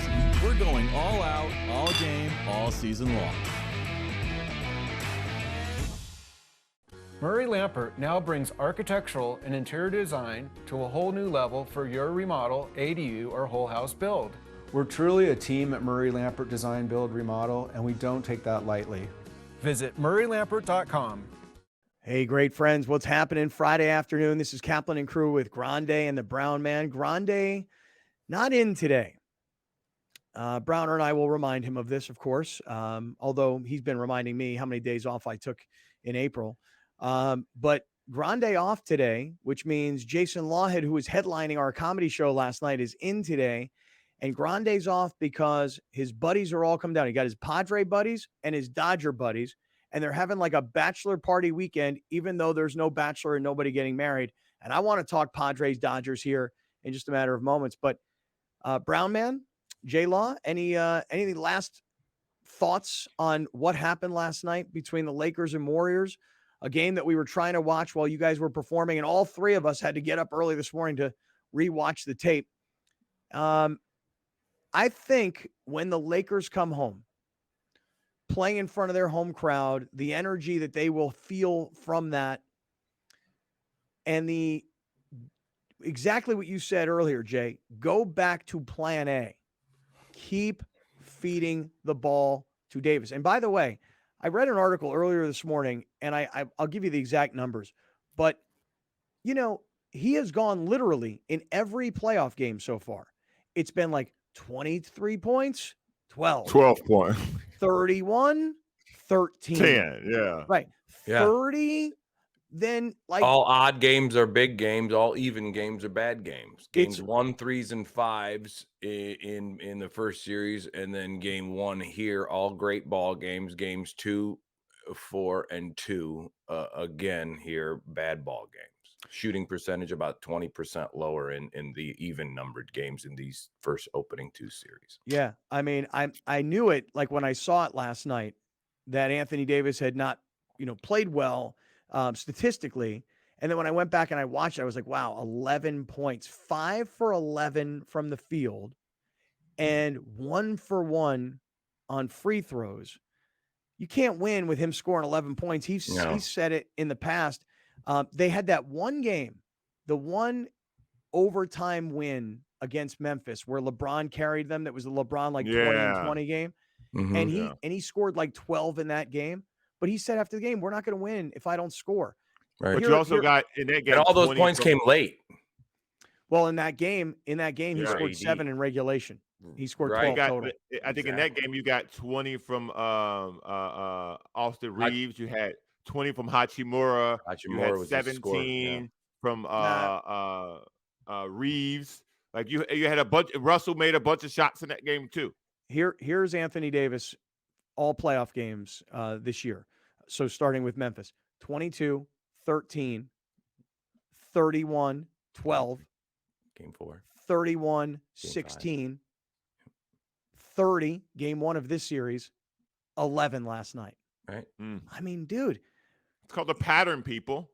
We're going all out, all game, all season long. Murray Lampert now brings architectural and interior design to a whole new level for your remodel, ADU, or whole house build. We're truly a team at Murray Lampert Design, Build, Remodel, and we don't take that lightly. Visit murraylampert.com. Hey, great friends. What's happening Friday afternoon? This is Kaplan and Crew with Grande and the Brown Man. Grande not in today. Browner and I will remind him of this, of course, although he's been reminding me how many days off I took in April. But Grande off today, which means Jason Lawhead, who was headlining our comedy show last night, is in today. And Grande's off because his buddies are all come down. He got his Padre buddies and his Dodger buddies, and they're having like a bachelor party weekend, even though there's no bachelor and nobody getting married. And I want to talk Padres, Dodgers here in just a matter of moments. But Brown Man, J-Law, any last thoughts on what happened last night between the Lakers and Warriors, a game that we were trying to watch while you guys were performing, and all three of us had to get up early this morning to rewatch the tape. I think when the Lakers come home, playing in front of their home crowd, the energy that they will feel from that, and exactly what you said earlier, Jay, go back to plan A. Keep feeding the ball to Davis. And by the way, I read an article earlier this morning, and I'll give you the exact numbers, but he has gone literally in every playoff game so far. It's been like 23 points, 12 points, 31, 13, 10, yeah. Right. Yeah. 30, then like all odd games are big games, all even games are bad games. Games 1, 3s, and 5s in the first series, and then game 1 here, all great ball games. Games 2, 4, and 2 again here, bad ball games. Shooting percentage about 20% lower in the even numbered games in these first opening 2 series. Yeah, I mean, I knew it like when I saw it last night that Anthony Davis had not, played well statistically. And then when I went back and I watched it, I was like, wow, 11 points, 5 for 11 from the field, and 1 for 1 on free throws. You can't win with him scoring 11 points. He's said it in the past. They had that one game, the one overtime win against Memphis where LeBron carried them. That was the LeBron 20-20 game. Mm-hmm. And he scored like 12 in that game. But he said after the game, we're not going to win if I don't score. Right. But you also got in that game, and all those points came late. Well, in that game, he scored 7 in regulation. He scored 12 total. I think in that game you got 20 from Austin Reeves. You had 20 from Hachimura. You had 17 from Reeves. Like you had a bunch. Russell made a bunch of shots in that game too. Here's Anthony Davis, all playoff games this year. So starting with Memphis, 22, 13, 31, 12. Game 4. 31, game 16. 5. 30, game 1 of this series, 11 last night. Right. I mean, dude. It's called the pattern, people.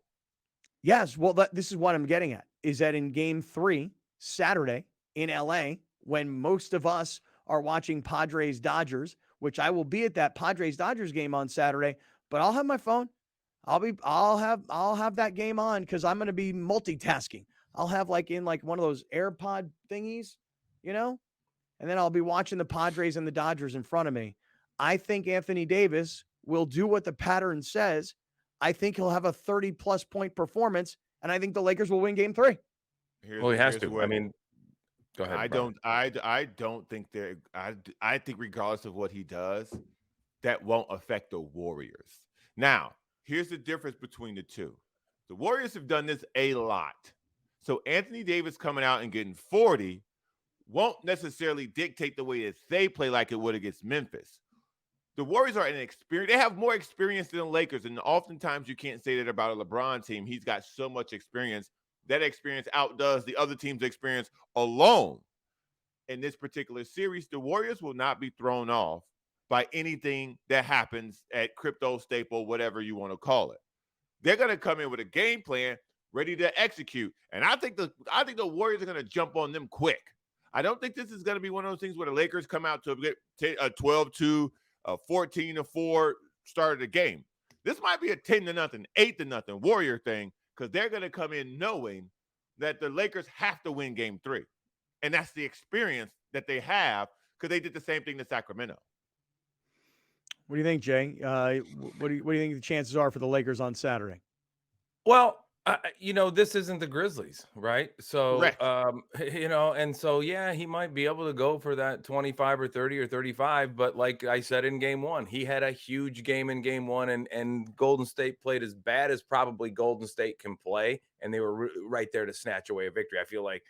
Yes. Well, this is what I'm getting at, is that in game 3, Saturday in LA, when most of us are watching Padres-Dodgers, which I will be at that Padres-Dodgers game on Saturday, but I'll have my phone. I'll have that game on because I'm going to be multitasking. I'll have one of those AirPod thingies, and then I'll be watching the Padres and the Dodgers in front of me. I think Anthony Davis will do what the pattern says. I think he'll have a 30-plus point performance, and I think the Lakers will win game 3. Well, he has to. I mean, go ahead. I don't think I think regardless of what he does, that won't affect the Warriors. Now, here's the difference between the two. The Warriors have done this a lot. So Anthony Davis coming out and getting 40 won't necessarily dictate the way that they play like it would against Memphis. The Warriors are they have more experience than the Lakers, and oftentimes you can't say that about a LeBron team. He's got so much experience. That experience outdoes the other team's experience alone. In this particular series, the Warriors will not be thrown off by anything that happens at Crypto Staple, whatever you want to call it. They're going to come in with a game plan ready to execute. And I think the Warriors are going to jump on them quick. I don't think this is going to be one of those things where the Lakers come out to get a 12-2, a 14-4 start of the game. This might be a 10-0, 8-0 Warrior thing because they're going to come in knowing that the Lakers have to win game 3. And that's the experience that they have because they did the same thing to Sacramento. What do you think, Jay? What do you think the chances are for the Lakers on Saturday? Well, this isn't the Grizzlies, right? So, and so, yeah, he might be able to go for that 25 or 30 or 35. But like I said in game 1, he had a huge game in game 1 and Golden State played as bad as probably Golden State can play. And they were right there to snatch away a victory. I feel like,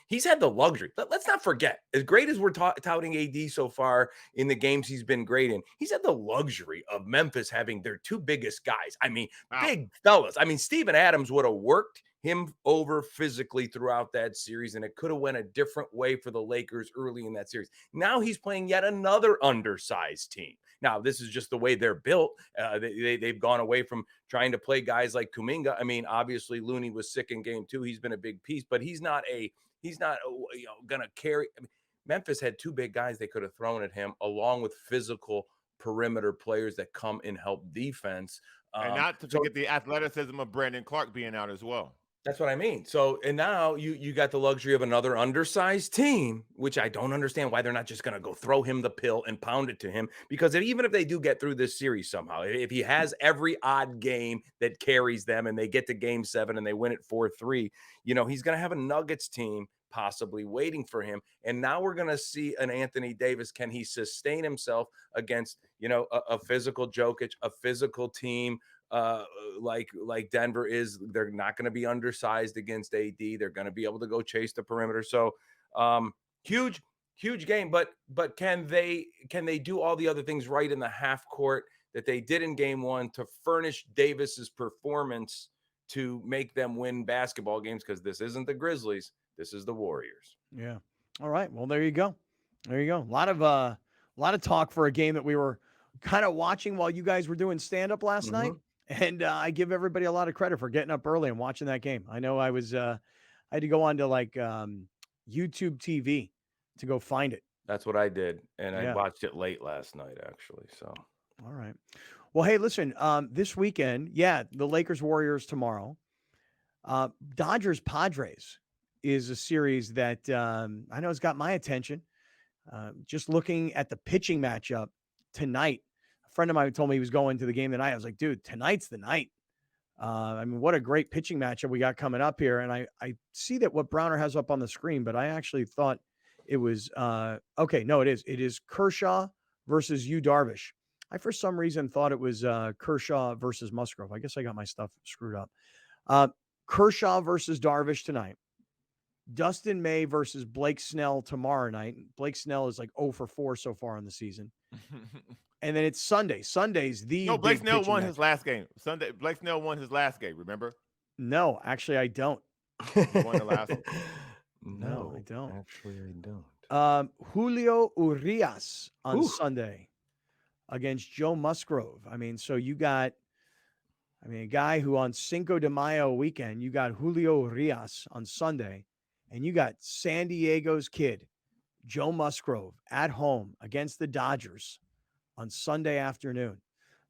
he's had the luxury. Let's not forget, as great as we're touting AD so far in the games he's been great in, he's had the luxury of Memphis having their 2 biggest guys. I mean, big fellas. I mean, Steven Adams would have worked him over physically throughout that series, and it could have went a different way for the Lakers early in that series. Now he's playing yet another undersized team. Now, this is just the way they're built. They've gone away from trying to play guys like Kuminga. I mean, obviously, Looney was sick in game 2. He's been a big piece, but he's not going to carry. I mean, Memphis had 2 big guys they could have thrown at him, along with physical perimeter players that come and help defense. And not to forget the athleticism of Brandon Clark being out as well. That's what I mean. So, and now you got the luxury of another undersized team, which I don't understand why they're not just going to go throw him the pill and pound it to him. Because even if they do get through this series somehow, if he has every odd game that carries them and they get to game 7 and they win it 4-3, he's going to have a Nuggets team possibly waiting for him. And now we're going to see an Anthony Davis. Can he sustain himself against, a physical Jokic, a physical team? Like Denver is? They're not going to be undersized against AD. They're going to be able to go chase the perimeter. So huge game. But can they do all the other things right in the half court that they did in game 1 to furnish Davis's performance to make them win basketball games? Because this isn't the Grizzlies, this is the Warriors. Yeah. All right. Well, there you go. There you go. A lot of talk for a game that we were kind of watching while you guys were doing stand up last night. And I give everybody a lot of credit for getting up early and watching that game. I know I had to go on to YouTube TV to go find it. That's what I did. And I watched it late last night, actually. So, all right. Well, hey, listen, this weekend, the Lakers Warriors tomorrow. Dodgers Padres is a series that I know has got my attention. Just looking at the pitching matchup tonight. A friend of mine told me he was going to the game tonight. I was like, dude, tonight's the night. I mean, what a great pitching matchup we got coming up here. And I see that what Browner has up on the screen, but I actually thought it was okay. No, it is. It is Kershaw versus Yu Darvish. I, for some reason, thought it was Kershaw versus Musgrove. I guess I got my stuff screwed up. Kershaw versus Darvish tonight. Dustin May versus Blake Snell tomorrow night. Blake Snell is like 0 for 4 so far in the season. And then it's Sunday. Sunday's Blake Snell won his last game. Sunday, Blake Snell won his last game, remember? No, actually, I don't. He won the last one. No, I don't. Actually, I don't. Julio Urias on Sunday against Joe Musgrove. I mean, so you got, a guy who on Cinco de Mayo weekend, you got Julio Urias on Sunday, and you got San Diego's kid, Joe Musgrove, at home against the Dodgers on Sunday afternoon.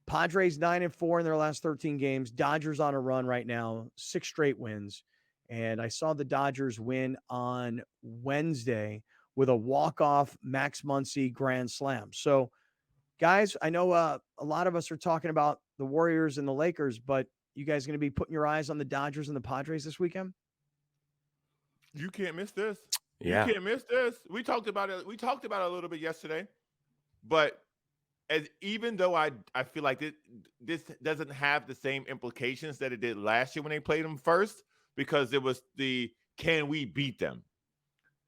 Padres 9-4 in their last 13 games. Dodgers on a run right now, 6 straight wins. And I saw the Dodgers win on Wednesday with a walk-off Max Muncy grand slam. So, guys, I know a lot of us are talking about the Warriors and the Lakers, but you guys going to be putting your eyes on the Dodgers and the Padres this weekend? You can't miss this. Yeah. You can't miss this. We talked about it. We talked about it a little bit yesterday, but even though I feel like this doesn't have the same implications that it did last year when they played them first, because it was can we beat them?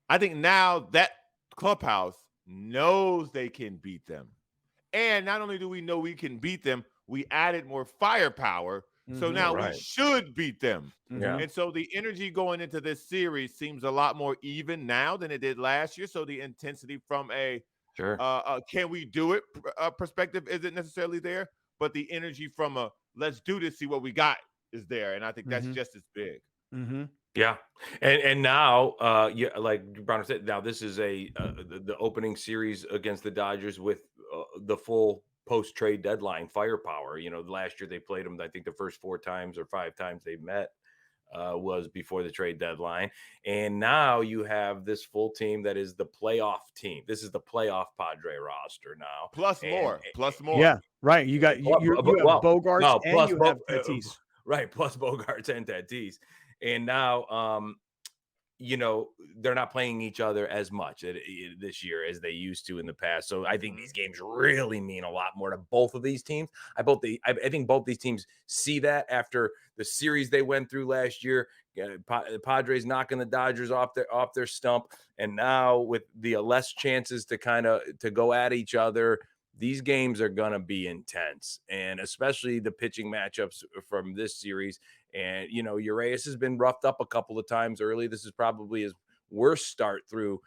I think now that clubhouse knows they can beat them. And not only do we know we can beat them, we added more firepower. So now we should beat them. Yeah. And so the energy going into this series seems a lot more even now than it did last year. So the intensity from can we do it perspective isn't necessarily there, but the energy from a let's do this, see what we got is there. And I think that's just as big. Yeah. And now, like Browner said, now this is the opening series against the Dodgers with the full post-trade deadline firepower. Last year they played them, I think the first 4 times or 5 times they met was before the trade deadline. And now you have this full team that is the playoff team. This is the playoff Padre roster now. Plus more. Yeah, right. You got you have Bogarts and you have Tatis. Right, plus Bogarts and Tatis. And now, they're not playing each other as much this year as they used to in the past. So I think these games really mean a lot more to both of these teams. I think both these teams see that after the series they went through last year. The Padres knocking the Dodgers off their stump, and now with the less chances to go at each other. These games are going to be intense, and especially the pitching matchups from this series. And, Urias has been roughed up a couple of times early. This is probably his worst start through,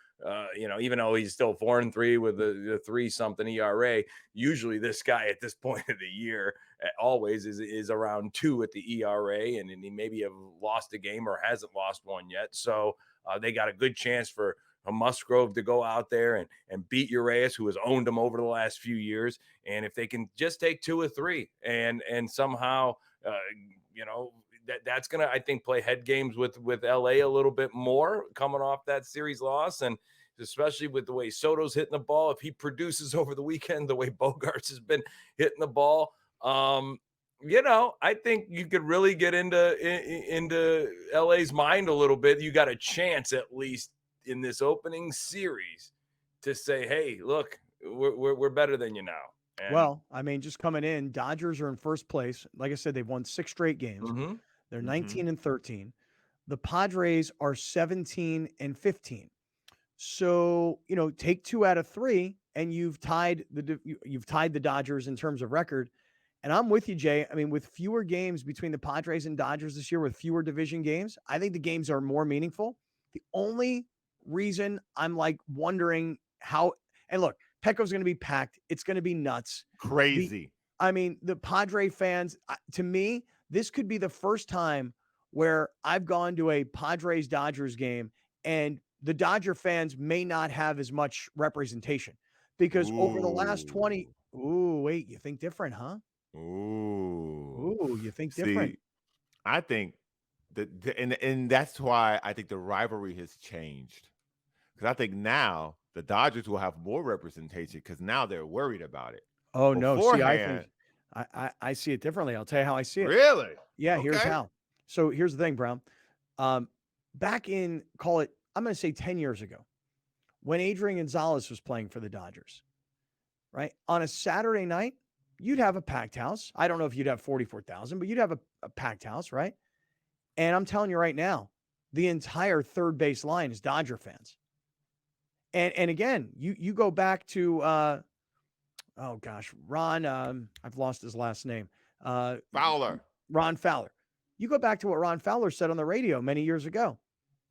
even though he's still 4-3 with the 3-something ERA. Usually this guy at this point of the year always is around 2 at the ERA, and he maybe have lost a game or hasn't lost one yet. So they got a good chance for Musgrove to go out there and beat Urias, who has owned him over the last few years. And if they can just take 2 or 3 and somehow, that's going to, I think, play head games with LA a little bit more coming off that series loss. And especially with the way Soto's hitting the ball, if he produces over the weekend, the way Bogarts has been hitting the ball, I think you could really get into LA's mind a little bit. You got a chance, at least in this opening series, to say, hey, look, we're better than you now. And well, I mean, just coming in, Dodgers are in first place. Like I said, they've won 6 straight games. Mm-hmm. They're 19 and 13. The Padres are 17 and 15. So, take 2 out of 3 and you've tied the Dodgers in terms of record. And I'm with you, Jay. I mean, with fewer games between the Padres and Dodgers this year, with fewer division games, I think the games are more meaningful. The only reason I'm wondering how, and look, Petco's going to be packed. It's going to be nuts. Crazy. The Padre fans, to me, this could be the first time where I've gone to a Padres-Dodgers game and the Dodger fans may not have as much representation because over the last 20, wait, you think different, huh? You think different. See, I think and that's why I think the rivalry has changed. Because I think now the Dodgers will have more representation because now they're worried about it. Oh, no. See, I see it differently. I'll tell you how I see it. Really? Yeah, here's how. So here's the thing, Brown. Back in, call it, I'm going to say 10 years ago, when Adrian Gonzalez was playing for the Dodgers, right? On a Saturday night, you'd have a packed house. I don't know if you'd have 44,000, but you'd have a packed house, right? And I'm telling you right now, the entire third base line is Dodger fans. And again, you go back to, Ron, I've lost his last name. Fowler. Ron Fowler. You go back to what Ron Fowler said on the radio many years ago.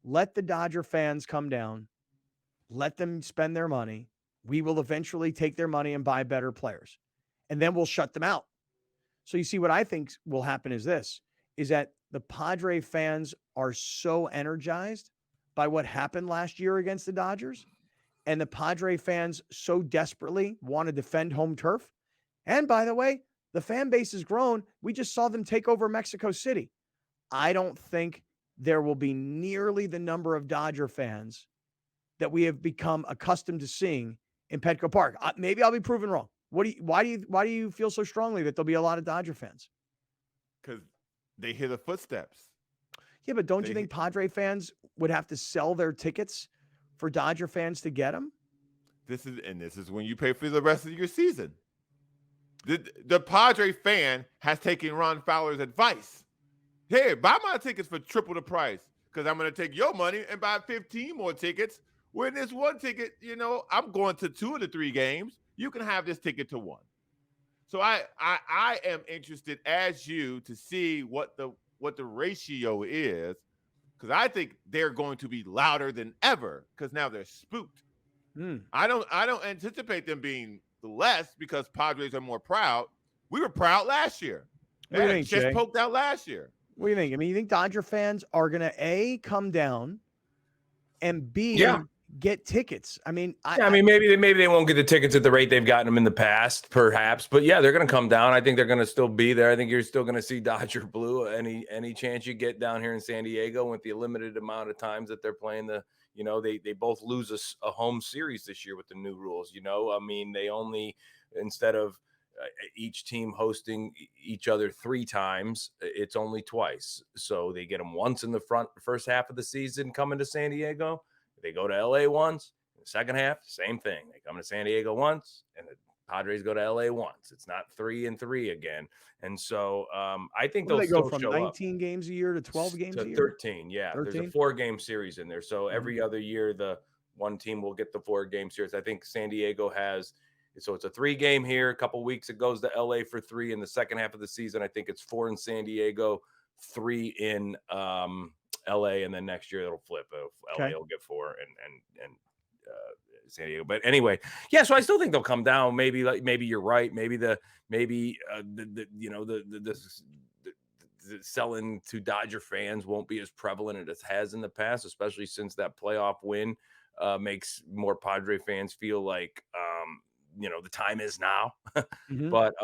Let the Dodger fans come down. Let them spend their money. We will eventually take their money and buy better players. And then we'll shut them out. So you see, what I think will happen is that the Padre fans are so energized by what happened last year against the Dodgers, and the Padre fans so desperately want to defend home turf. And by the way, the fan base has grown. We just saw them take over Mexico City. I don't think there will be nearly the number of Dodger fans that we have become accustomed to seeing in Petco Park. Maybe I'll be proven wrong. Why do you feel so strongly that there'll be a lot of Dodger fans? Because they hear the footsteps. Yeah, but don't you think Padre fans would have to sell their tickets for Dodger fans to get them? This is when you pay for the rest of your season. The Padre fan has taken Ron Fowler's advice. Hey, buy my tickets for triple the price because I'm going to take your money and buy 15 more tickets. When this one ticket, I'm going to 2 of the 3 games. You can have this ticket to 1. So I am interested as you to see what the ratio is, because I think they're going to be louder than ever because now they're spooked. I don't anticipate them being less because Padres are more proud. We were proud last year. What do you think, just Jay? poked out last year. What do you think? I mean, you think Dodger fans are going to A, come down, and B, get tickets? I mean, maybe they won't get the tickets at the rate they've gotten them in the past, perhaps. But yeah, they're going to come down. I think they're going to still be there. I think you're still going to see Dodger blue any chance you get down here in San Diego with the limited amount of times that they're playing they both lose a home series this year with the new rules. I mean, they only, instead of each team hosting each other 3 times, it's only twice. So they get them once in the first half of the season coming to San Diego. They go to LA once. In the second half, same thing. They come to San Diego once, and the Padres go to LA once. It's not 3 and 3 again. And so I think they go from show 19 up. games a year to 12 games a year? 13, yeah. 13? There's a 4-game series in there. So every other year, the one team will get the 4-game series. I think San Diego has, so it's a 3-game here. A couple weeks it goes to LA for 3 in the second half of the season. I think it's 4 in San Diego, 3 in LA, and then next year it'll flip. LA will get 4 and San Diego. But anyway, yeah. So I still think they'll come down. Maybe you're right. Maybe the selling to Dodger fans won't be as prevalent as it has in the past, especially since that playoff win makes more Padre fans feel like the time is now. But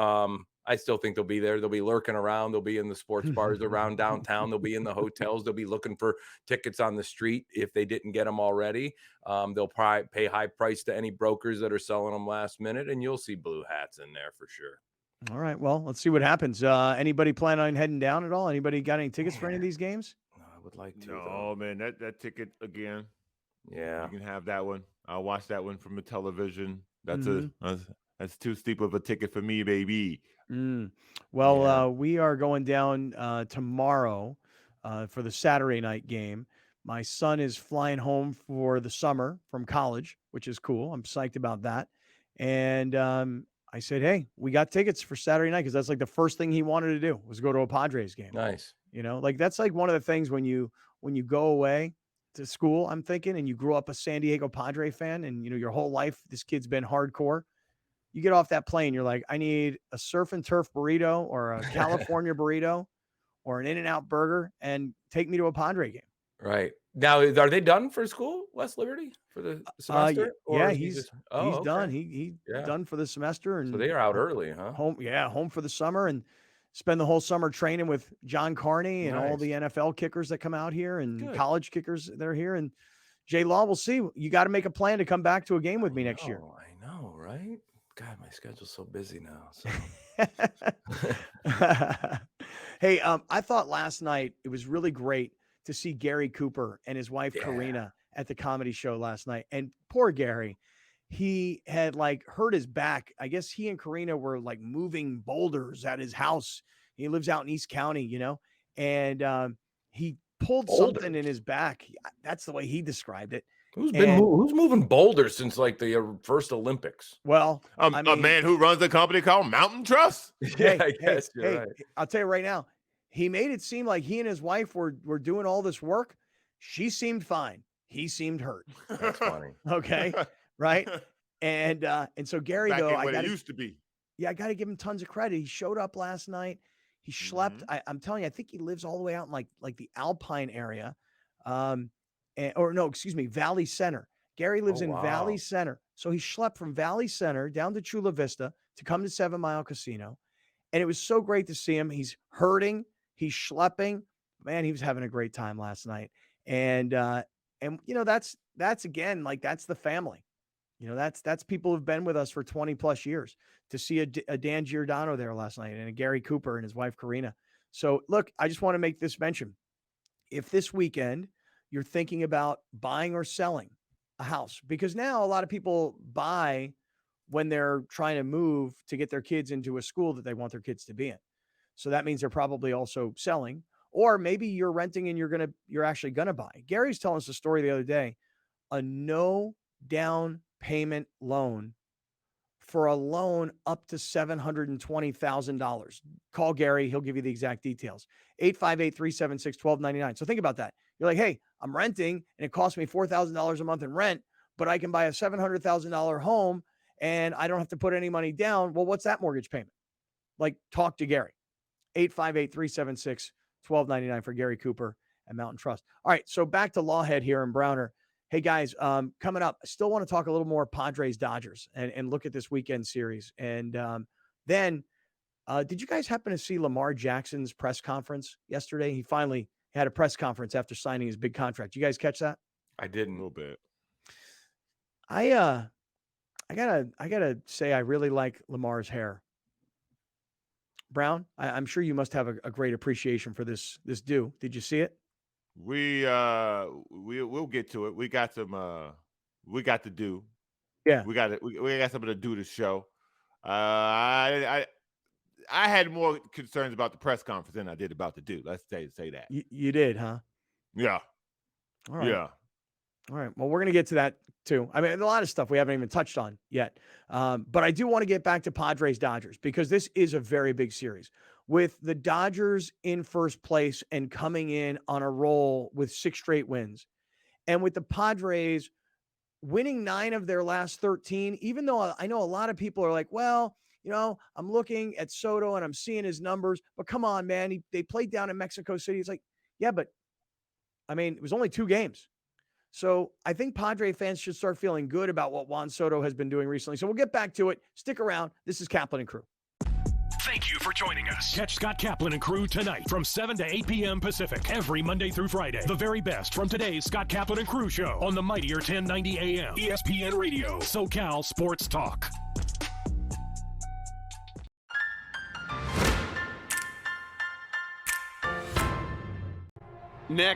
I still think they'll be there. They'll be lurking around. They'll be in the sports bars around downtown. They'll be in the hotels. They'll be looking for tickets on the street if they didn't get them already. They'll probably pay high price to any brokers that are selling them last minute, and you'll see blue hats in there for sure. All right. Well, let's see what happens. Anybody plan on heading down at all? Anybody got any tickets for any of these games? I would like to. No, man, that ticket again. Yeah, you can have that one. I'll watch that one from the television. That's too steep of a ticket for me, baby. Well, we are going down tomorrow for the Saturday night game. My son is flying home for the summer from college, which is cool. I'm psyched about that. And I said, hey, we got tickets for Saturday night because that's like the first thing he wanted to do was go to a Padres game. Nice. Like that's like one of the things when you go away to school, I'm thinking, and you grew up a San Diego Padre fan and, your whole life, this kid's been hardcore. You get off that plane, you're like, I need a surf and turf burrito or a California burrito or an In-N-Out burger and take me to a Padre game. Right. Now, are they done for school, West Liberty, for the semester? Yeah, he's done. He's done for the semester. And so they are out early, huh? Home for the summer and spend the whole summer training with John Carney and all the NFL kickers that come out here and college kickers that are here. And Jay Law, we'll see. You got to make a plan to come back to a game with me next year. I know, right? God, my schedule's so busy now. So. Hey, I thought last night it was really great to see Gary Cooper and his wife Karina at the comedy show last night. And poor Gary, he had hurt his back. I guess he and Karina were moving boulders at his house. He lives out in East County, and he pulled something in his back. That's the way he described it. Who's moving boulders since the first Olympics? Well, a man who runs a company called Mountain Trust. I guess you're right. I'll tell you right now, he made it seem like he and his wife were doing all this work. She seemed fine. He seemed hurt. That's funny. Okay, right? And so Gary, back though, it used to be. Yeah, I got to give him tons of credit. He showed up last night. He slept. I'm telling you, I think he lives all the way out in like the Alpine area. Valley Center. Gary lives in Valley Center. So he slept from Valley Center down to Chula Vista to come to 7 Mile Casino. And it was so great to see him. He's hurting. He's schlepping. Man, he was having a great time last night. And that's again, that's the family. That's people who've been with us for 20 plus years. To see a Dan Giordano there last night and a Gary Cooper and his wife, Karina. So look, I just want to make this mention. If this weekend you're thinking about buying or selling a house, because now a lot of people buy when they're trying to move to get their kids into a school that they want their kids to be in. So that means they're probably also selling, or maybe you're renting and you're actually going to buy. Gary's telling us a story the other day, a no down payment loan for a loan up to $720,000. Call Gary. He'll give you the exact details. 858-376-1299. So think about that. You're like, hey, I'm renting and it costs me $4,000 a month in rent, but I can buy a $700,000 home and I don't have to put any money down. Well, what's that mortgage payment? Talk to Gary. 858-376-1299 for Gary Cooper and Mountain Trust. All right. So back to Lawhead here in Browner. Hey guys, coming up, I still want to talk a little more Padres Dodgers and look at this weekend series. And then did you guys happen to see Lamar Jackson's press conference yesterday? He finally had a press conference after signing his big contract. You guys catch that? I did a little bit. I gotta say I really like Lamar's hair. Brown, I'm sure you must have a great appreciation for this do. Did you see it? We'll get to it. We got the do. Yeah. We got something to do to show. I had more concerns about the press conference than I did about the do. Let's say that. You did, huh? Yeah. All right. Yeah. All right. Well, we're going to get to that too. I mean, a lot of stuff we haven't even touched on yet. But I do want to get back to Padres Dodgers because this is a very big series. With the Dodgers in first place and coming in on a roll with 6 straight wins, and with the Padres winning 9 of their last 13, even though I know a lot of people are like, well, I'm looking at Soto and I'm seeing his numbers, but come on, man, they played down in Mexico City. It's like, yeah, but I mean, it was only 2 games. So I think Padre fans should start feeling good about what Juan Soto has been doing recently. So we'll get back to it. Stick around. This is Kaplan and Crew. Thank you for joining us. Catch Scott Kaplan and Crew tonight from 7 to 8 p.m. Pacific every Monday through Friday. The very best from today's Scott Kaplan and Crew show on the mightier 1090 AM ESPN Radio, SoCal Sports Talk. Next.